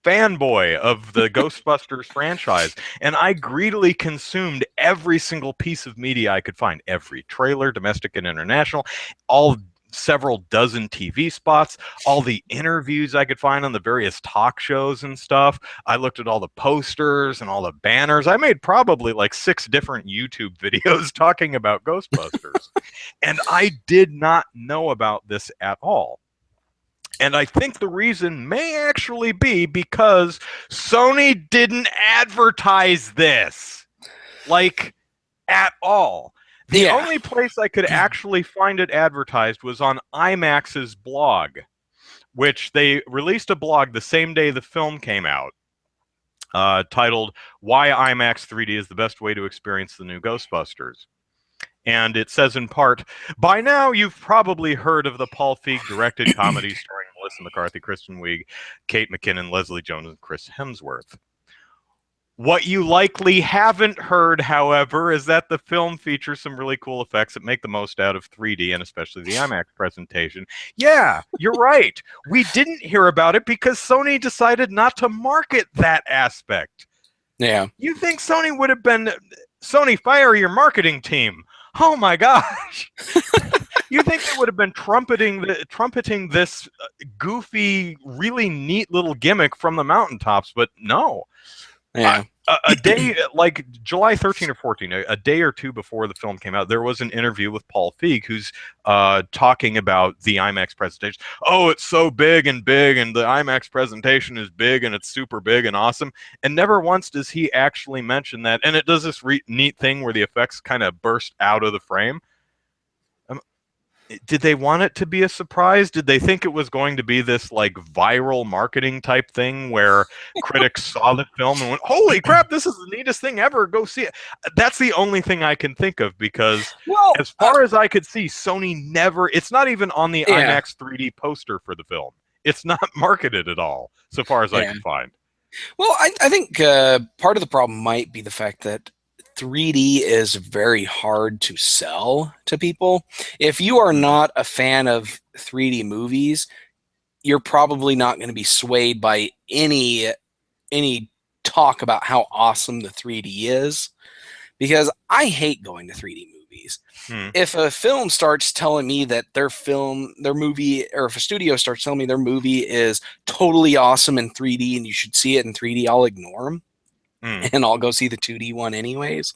fanboy of the Ghostbusters franchise, and I greedily consumed every single piece of media I could find, every trailer, domestic and international, all several dozen TV spots, all the interviews I could find on the various talk shows and stuff. I looked at all the posters and all the banners. I made probably like 6 different YouTube videos talking about Ghostbusters. And I did not know about this at all. And I think the reason may actually be because Sony didn't advertise this, like, at all. The only place I could actually find it advertised was on IMAX's blog, which they released a blog the same day the film came out, titled "Why IMAX 3D is the Best Way to Experience the New Ghostbusters." And it says in part, "By now you've probably heard of the Paul Feig directed comedy starring Melissa McCarthy, Kristen Wiig, Kate McKinnon, Leslie Jones, and Chris Hemsworth. What you likely haven't heard, however, is that the film features some really cool effects that make the most out of 3D and especially the IMAX presentation. Yeah, you're right. We didn't hear about it because Sony decided not to market that aspect. Yeah. You think Sony would have been, Sony, fire your marketing team? Oh my gosh. You think they would have been trumpeting this goofy, really neat little gimmick from the mountaintops, but no. Yeah. A day like July 13 or 14, a day or two before the film came out, there was an interview with Paul Feig who's talking about the IMAX presentation. Oh, it's so big, and the IMAX presentation is big, and it's super big and awesome. And never once does he actually mention that. And it does this neat thing where the effects kind of burst out of the frame. Did they want it to be a surprise? Did they think it was going to be this like viral marketing type thing where critics saw the film and went, "Holy crap, this is the neatest thing ever. Go see it." That's the only thing I can think of because as far as I could see, Sony never, it's not even on the IMAX 3D poster for the film. It's not marketed at all, so far as I can find. Well, I think part of the problem might be the fact that 3D is very hard to sell to people. If you are not a fan of 3D movies, you're probably not going to be swayed by any talk about how awesome the 3D is, because I hate going to 3D movies. If a film starts telling me that their movie, or if a studio starts telling me their movie is totally awesome in 3D and you should see it in 3D, I'll ignore them. And I'll go see the 2D one anyways.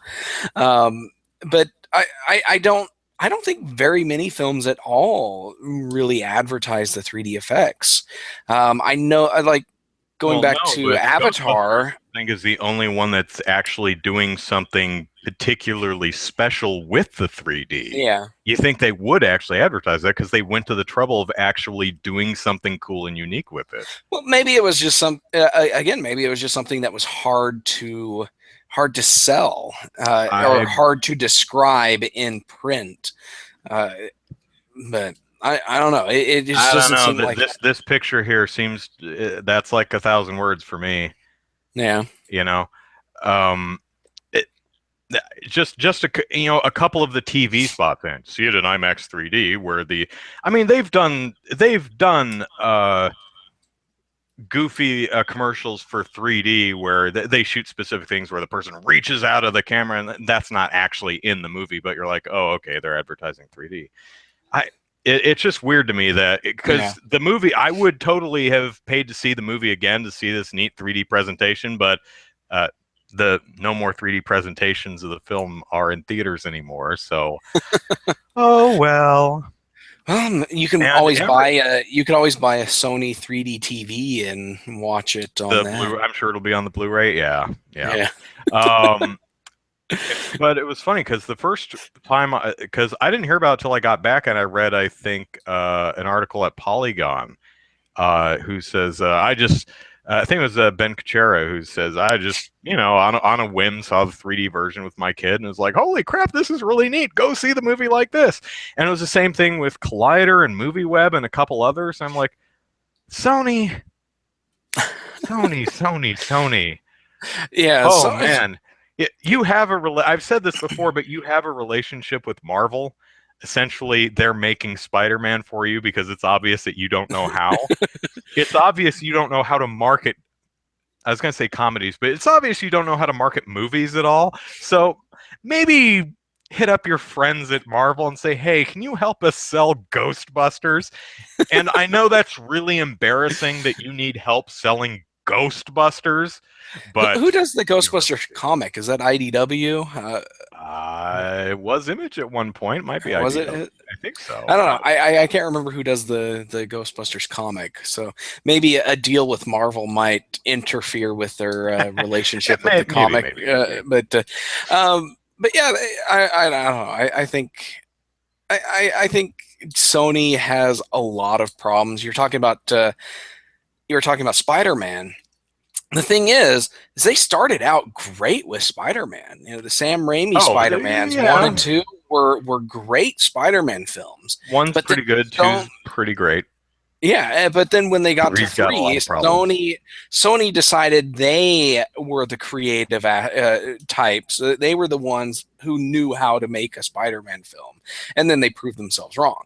But I don't think very many films at all really advertise the 3D effects. I know, like going back to Avatar, I think is the only one that's actually doing something particularly special with the 3D. Yeah. You think they would actually advertise that because they went to the trouble of actually doing something cool and unique with it. Well, maybe it was just maybe it was just something that was hard to sell or hard to describe in print. But I don't know. It just doesn't seem like this picture here seems that's like 1,000 words for me. Yeah. You know, just a couple of the TV spots and see it in IMAX 3D where they've done goofy commercials for 3D where they shoot specific things where the person reaches out of the camera and that's not actually in the movie, but you're like, oh, okay, they're advertising 3D. It's just weird to me that because the movie, I would totally have paid to see the movie again to see this neat 3D presentation, but the no more 3D presentations of the film are in theaters anymore. So, oh well. You can always buy a Sony 3D TV and watch it on that. I'm sure it'll be on the Blu-ray. Yeah. But it was funny because the first time, because I didn't hear about it till I got back and I read, I think, an article at Polygon who says, I think it was Ben Kuchera who says, I just, on a whim saw the 3D version with my kid and was like, holy crap, this is really neat. Go see the movie like this. And it was the same thing with Collider and MovieWeb and a couple others. I'm like, Sony. Yeah. Oh, man. You have I've said this before, but you have a relationship with Marvel. Essentially, they're making Spider-Man for you because it's obvious that you don't know how. It's obvious you don't know how to market. I was going to say comedies, but it's obvious you don't know how to market movies at all. So maybe hit up your friends at Marvel and say, hey, can you help us sell Ghostbusters? And I know that's really embarrassing that you need help selling Ghostbusters. But who does the Ghostbusters comic? Is that IDW? It was Image at one point. Might be was IDW. it? I think so. I don't know. I can't remember who does the Ghostbusters comic. So maybe a deal with Marvel might interfere with their relationship with the comic. Maybe. But yeah, I don't know. I think Sony has a lot of problems. You were talking about Spider-Man. The thing is they started out great with Spider-Man. The Sam Raimi Spider-Mans 1 and 2 were great Spider-Man films. One's pretty good, two's pretty great. Yeah, but then when they got to Three's got a lot 3, of problems. Sony decided they were the creative types. They were the ones who knew how to make a Spider-Man film, and then they proved themselves wrong.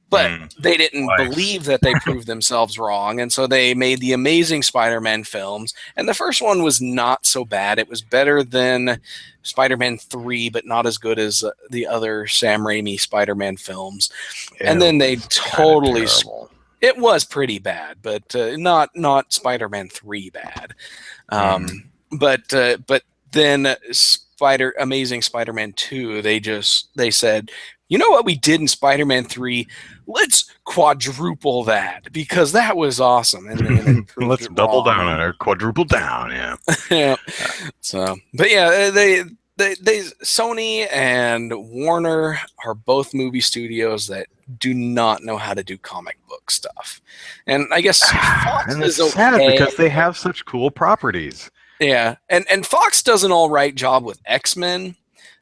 But Mm, they didn't twice. believe that they proved themselves wrong, and so they made the Amazing Spider-Man films. And the first one was not so bad. It was better than Spider-Man 3, but not as good as the other Sam Raimi Spider-Man films. And It then they was kind of totally terrible. it was pretty bad, but not Spider-Man 3 bad. Mm. But then Amazing Spider-Man 2, they said, you know what we did in Spider-Man 3? Let's quadruple that because that was awesome, and they proved Let's it double down wrong. on it, quadruple down. Yeah. Yeah. Uh, So, but yeah, they Sony and Warner are both movie studios that do not know how to do comic book stuff. And I guess Fox and it's is sad okay. because they have such cool properties. Yeah. And Fox does an all right job with X-Men,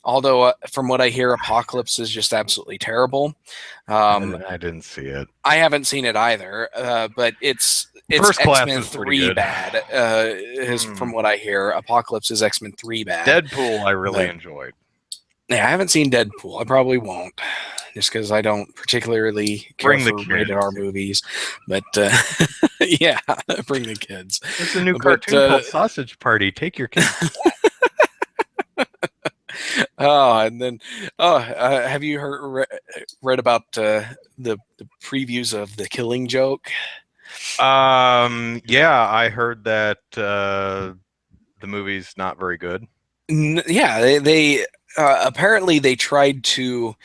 although from what I hear Apocalypse is just absolutely terrible. Um, I didn't see it. I haven't seen it either, but it's First Class X-Men is pretty 3 good. bad. Is Hmm. from what I hear, Apocalypse is X-Men 3 bad. Deadpool, I really But enjoyed. yeah, I haven't seen Deadpool. I probably won't, just because I don't particularly care Bring the for rated R kids. movies. But yeah, bring the kids. There's a new But cartoon called Sausage Party. Take your kids. oh, and then have you read about the previews of The Killing Joke? Yeah, I heard that the movie's not very good. Yeah, they apparently they tried to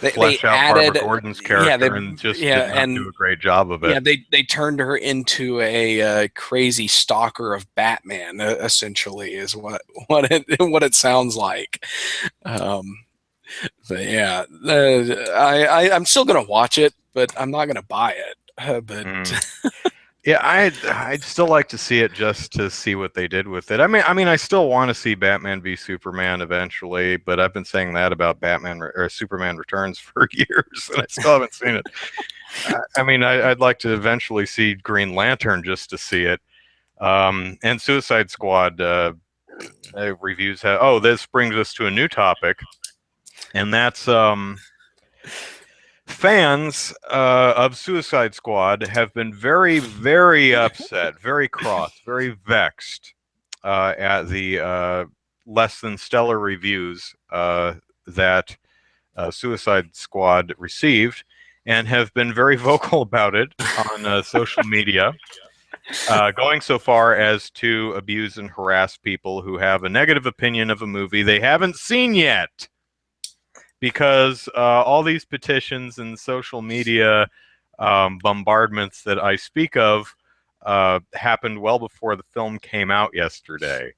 they Flesh out Barbara added Gordon's yeah they character and just did yeah not do and a great job of yeah it. they turned her into a crazy stalker of Batman, essentially is what it sounds like. Um, but yeah, I'm still gonna watch it, but I'm not gonna buy it. But Mm. Yeah, I'd still like to see it just to see what they did with it. I mean, I still want to see Batman v Superman eventually, but I've been saying that about or Superman Returns for years, and I still haven't seen it. I mean, I'd like to eventually see Green Lantern just to see it. And Suicide Squad reviews have. Oh, this brings us to a new topic, and that's fans of Suicide Squad have been very, very upset, very cross, very vexed at the less than stellar reviews that Suicide Squad received, and have been very vocal about it on social media. Going so far as to abuse and harass people who have a negative opinion of a movie they haven't seen yet, because all these petitions and social media bombardments that I speak of happened well before the film came out yesterday.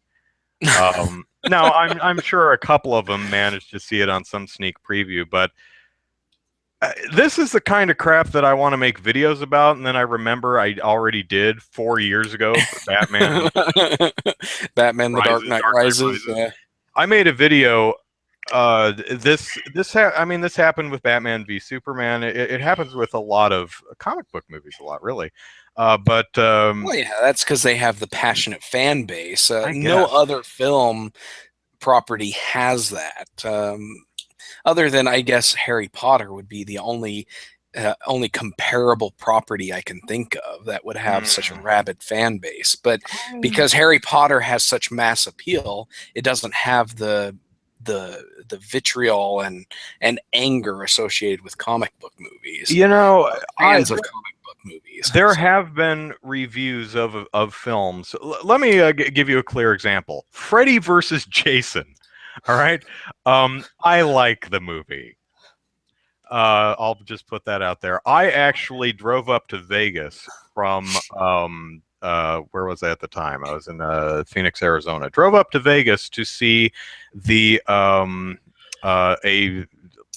Now, I'm sure a couple of them managed to see it on some sneak preview, but this is the kind of crap that I want to make videos about, and then I remember I already did 4 years ago for Batman Batman: The Dark Rises, Knight Dark Knight Rises. Rises. I made a video. I mean, this happened with Batman v Superman. It happens with a lot of comic book movies, a lot really. But Well, yeah, that's because they have the passionate fan base. I No guess. other film property has that. Other than, I guess, Harry Potter would be the only comparable property I can think of that would have such a Hmm. rabid fan base. But because Harry Potter has such mass appeal, it doesn't have the vitriol and anger associated with comic book movies. You know, I Fans of comic book movies. there So. have been reviews of films. Let me give you a clear example. Freddy versus Jason. All right. I like the movie. I'll just put that out there. I actually drove up to Vegas from where was I at the time? I was in Phoenix, Arizona. Drove up to Vegas to see the a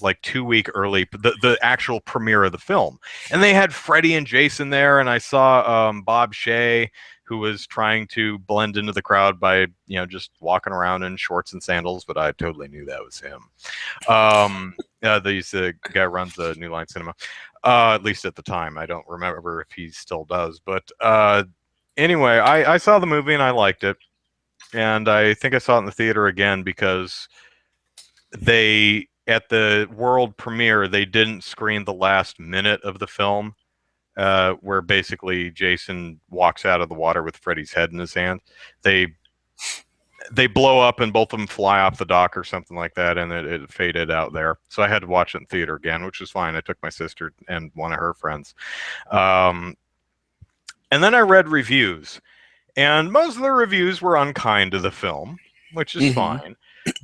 like 2 week early the actual premiere of the film, and they had Freddie and Jason there, and I saw Bob Shea, who was trying to blend into the crowd by just walking around in shorts and sandals, but I totally knew that was him. The guy runs a New Line Cinema. At least at the time. I don't remember if he still does. But anyway, I saw the movie and I liked it. And I think I saw it in the theater again because they, at the world premiere, they didn't screen the last minute of the film, where basically Jason walks out of the water with Freddy's head in his hand. They they blow up and both of them fly off the dock or something like that, and it faded out there. So I had to watch it in theater again, which was fine. I took my sister and one of her friends. And then I read reviews, and most of the reviews were unkind to the film, which is fine.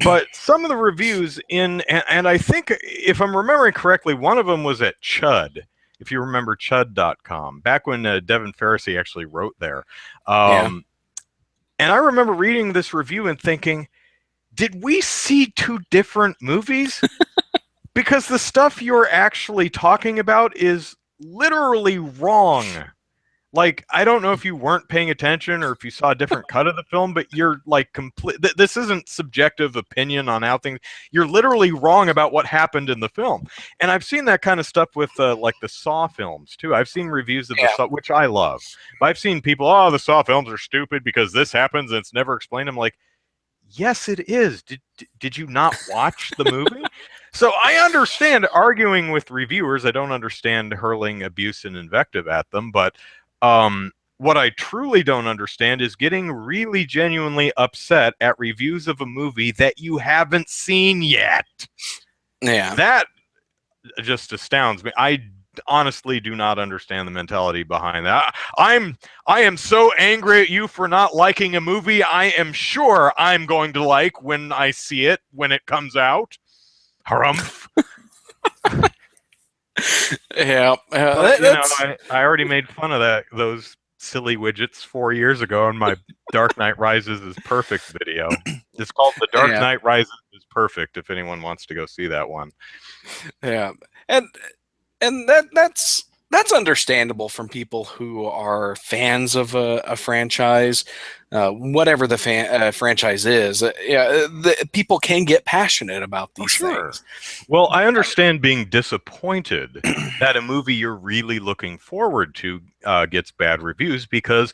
But some of the reviews and I think, if I'm remembering correctly, one of them was at Chud, if you remember chud.com, back when Devin Faracy actually wrote there. And I remember reading this review and thinking, did we see two different movies? Because the stuff you're actually talking about is literally wrong. Like, I don't know if you weren't paying attention or if you saw a different cut of the film, but you're like this isn't subjective opinion on how things. You're literally wrong about what happened in the film. And I've seen that kind of stuff with like the Saw films too. I've seen reviews of the Saw, which I love. But I've seen people, oh, the Saw films are stupid because this happens and it's never explained. I'm like, yes, it is. Did you not watch the movie? So I understand arguing with reviewers. I don't understand hurling abuse and invective at them, but what I truly don't understand is getting really genuinely upset at reviews of a movie that you haven't seen yet. Yeah. That just astounds me. I honestly do not understand the mentality behind that. I am so angry at you for not liking a movie I am sure I'm going to like when I see it, when it comes out. Harumph. Yeah, but, I already made fun of those silly widgets 4 years ago in my Dark Knight Rises is Perfect video. It's called The Dark Knight Rises is Perfect, if anyone wants to go see that one. Yeah, and that's understandable from people who are fans of a franchise, whatever the franchise is. People can get passionate about these things. Well, I understand being disappointed that a movie you're really looking forward to gets bad reviews, because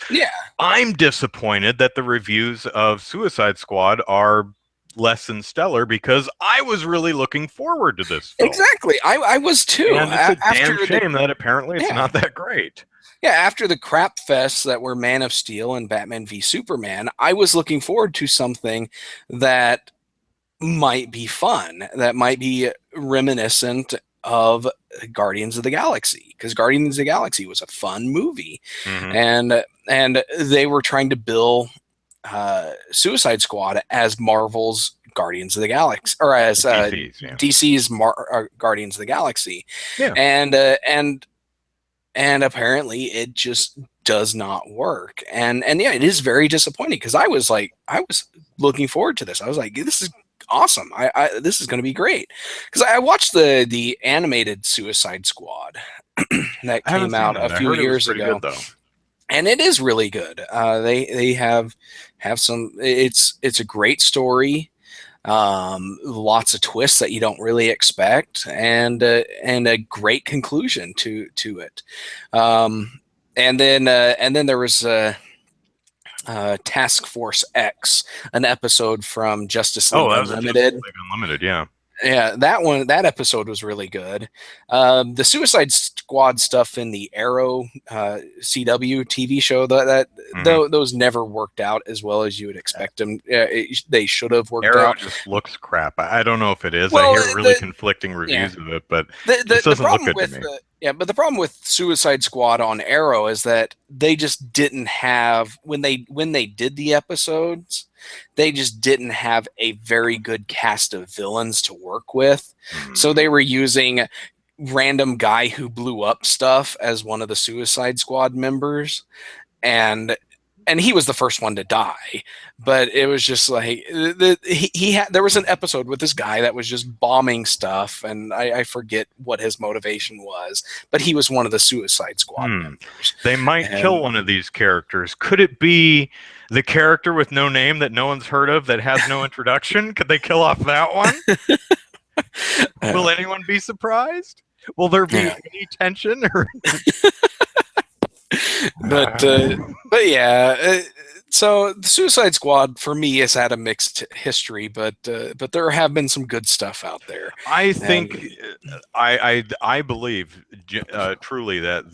I'm disappointed that the reviews of Suicide Squad are less than stellar, because I was really looking forward to this film. Exactly. I was too. And it's a damn shame that apparently it's not that great. Yeah, after the crap fests that were Man of Steel and Batman v Superman, I was looking forward to something that might be fun, that might be reminiscent of Guardians of the Galaxy, because Guardians of the Galaxy was a fun movie. And they were trying to bill Suicide Squad as Marvel's Guardians of the Galaxy, or as DC's Guardians of the Galaxy. And apparently it just does not work. And yeah, it is very disappointing, because I was looking forward to this. I was like, this is awesome. This is going to be great, because I watched the animated Suicide Squad that came out a few years ago. Good, and it is really good. They have some. It's a great story. Lots of twists that you don't really expect, and a great conclusion to it. And then there was Task Force X, an episode from Justice League Unlimited. Unlimited, yeah. Yeah, that episode was really good. The Suicide Squad stuff in the Arrow CW TV show, those never worked out as well as you would expect them. They should have worked out. Arrow just looks crap. I don't know if it is. I hear really conflicting reviews of it, but it doesn't look good to me. But the problem with Suicide Squad on Arrow is that they just didn't have, when they did the episodes, they just didn't have a very good cast of villains to work with. So they were using random guy who blew up stuff as one of the Suicide Squad members, and he was the first one to die. But it was just like there was an episode with this guy that was just bombing stuff, and I forget what his motivation was, but he was one of the Suicide Squad members. They might kill one of these characters. Could it be the character with no name that no one's heard of, that has no introduction? Could they kill off that one? Will anyone be surprised? Will there be Yeah. any tension? Or but yeah, so the Suicide Squad for me has had a mixed history, but there have been some good stuff out there. I And think I believe truly that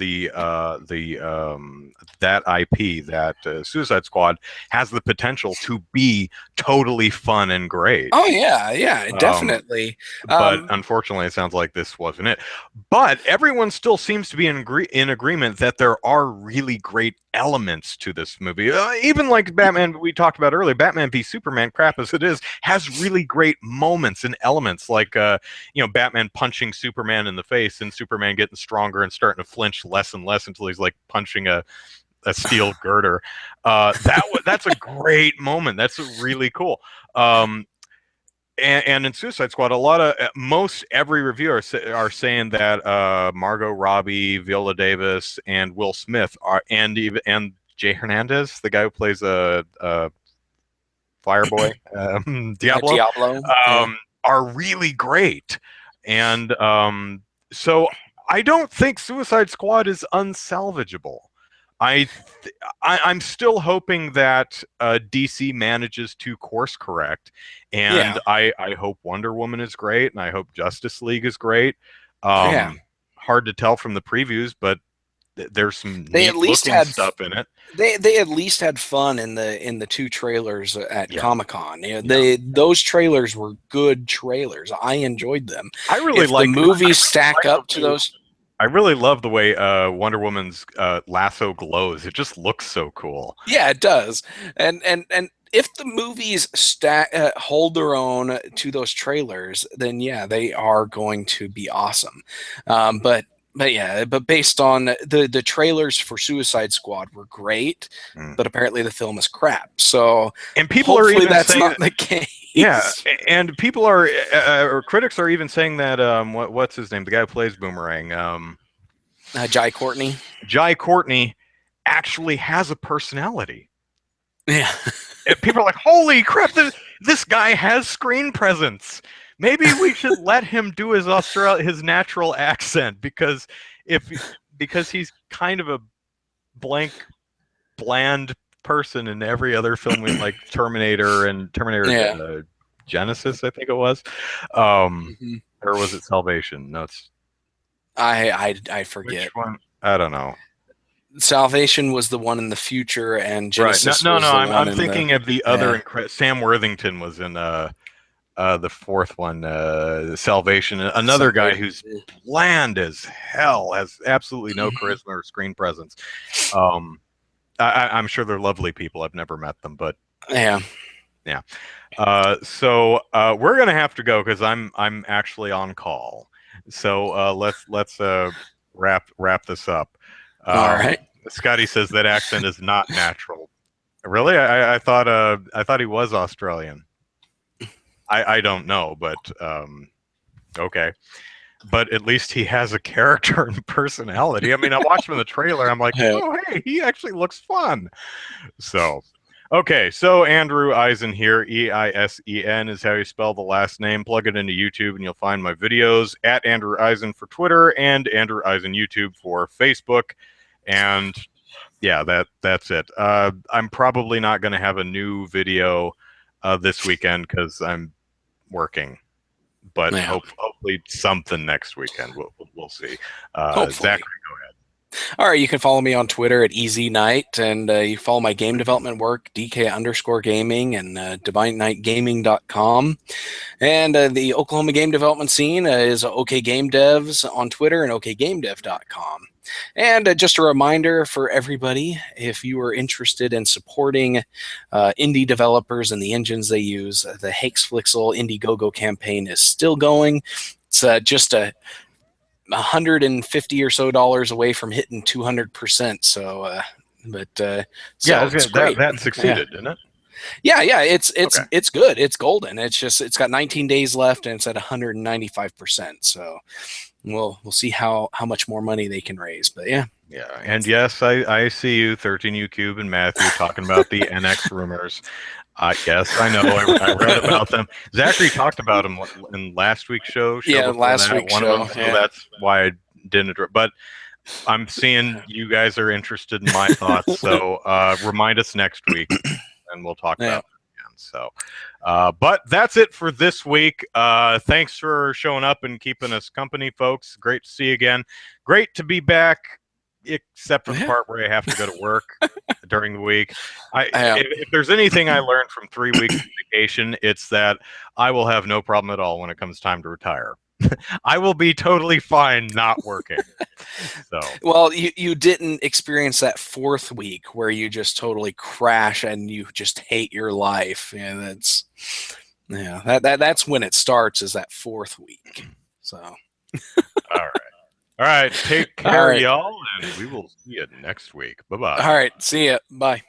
that IP, that Suicide Squad, has the potential to be totally fun and great. oh yeah, Um, definitely. but Um, unfortunately, it sounds like this wasn't it. But everyone still seems to be in agreement that there are really great elements to this movie. Even like Batman, we talked about earlier, Batman v Superman, crap as it is, has really great moments and elements, like Batman punching Superman in the face and Superman getting stronger and starting to flinch less and less until he's like punching a steel girder. That's a great moment. That's really cool. And in Suicide Squad, a lot of most every reviewer are saying that Margot Robbie, Viola Davis, and Will Smith and Jay Hernandez, the guy who plays a Fireboy, Diablo, Diablo. Yeah. are really great. And so I don't think Suicide Squad is unsalvageable. I, I'm still hoping that DC manages to course correct, and Yeah. I hope Wonder Woman is great, and I hope Justice League is great. Yeah. Hard to tell from the previews, but there's some They at neat least looking had stuff in it. they at least had fun in the two trailers at Yeah, Comic-Con. You know, yeah. those trailers were good trailers. I enjoyed them. I really If the like. movies stack up to the way those, I really love the way Wonder Woman's lasso glows. It just looks so cool. yeah, it does. And if the movies hold their own to those trailers, then yeah, they are going to be awesome. But yeah, but based on the trailers for Suicide Squad were great, Mm. but apparently the film is crap. So And people are hopefully even that's saying, not the case. yeah, and people are, or critics are even saying that what's his name, the guy who plays Boomerang, Jai Courtney. Jai Courtney, actually has a personality. Yeah. And people are like, holy crap, this guy has screen presence. Maybe we should let him do his natural accent, because he's kind of a bland person in every other film, like Terminator and Terminator Yeah. Genesis, I think it was, um, Mhm. or was it Salvation? No, it's I which forget. one? I don't know. Salvation was the one in the future, and Right? Genesis No. was the one I'm in the. thinking of the Yeah. other. Sam Worthington was in the fourth one, Salvation. Another guy Salvation. who's bland as hell, has absolutely no charisma or screen presence. Um, I'm sure they're lovely people. I've never met them, but Yeah. yeah. So we're gonna have to go because I'm actually on call. So let's wrap this up. All right. Scotty says that accent is not natural. Really? I thought he was Australian. I don't know, but okay. But at least he has a character and personality. I mean, I watched him in the trailer. I'm like, Yeah. oh hey, he actually looks fun. So okay, so Andrew Eisen here, Eisen is how you spell the last name. Plug it into YouTube and you'll find my videos at Andrew Eisen for Twitter and Andrew Eisen YouTube for Facebook. And yeah, that's it. I'm probably not going to have a new video this weekend because I'm working, but Yeah. hopefully something next weekend. We'll see. Hopefully. Zachary, go ahead. All right, you can follow me on Twitter at Easy Night, and you follow my game development work, DK_gaming, and DivineKnightGaming.com. And the Oklahoma game development scene is OK Game Devs on Twitter and OKGameDev.com. And just a reminder for everybody, if you are interested in supporting indie developers and the engines they use, the Hakesflixel Indiegogo campaign is still going. It's just a $150 or so away from hitting 200%. So, Yeah, it's great. that succeeded, didn't it? Yeah, it's Okay. it's good. It's golden. It's got 19 days left, and it's at 195%. So we'll see how much more money they can raise. But yeah. Yeah, and yes, I see you, 13U Cube and Matthew, talking about the NX rumors. I guess I know. I read about them. Zachary talked about them in last week's show Yeah, before last that, week's one of them. show. So Yeah. that's why I didn't. But I'm seeing you guys are interested in my thoughts. So remind us next week, and we'll talk Yeah. about it again. So, but that's it for this week. Thanks for showing up and keeping us company, folks. Great to see you again. Great to be back, except for the part where I have to go to work during the week. If there's anything I learned from 3 weeks of vacation, it's that I will have no problem at all when it comes time to retire. I will be totally fine not working. So, well, you didn't experience that 4th week where you just totally crash and you just hate your life. And that's when it starts, is that 4th week. So, all right. Take care, y'all, and we will see you next week. Bye-bye. All right. See ya. Bye.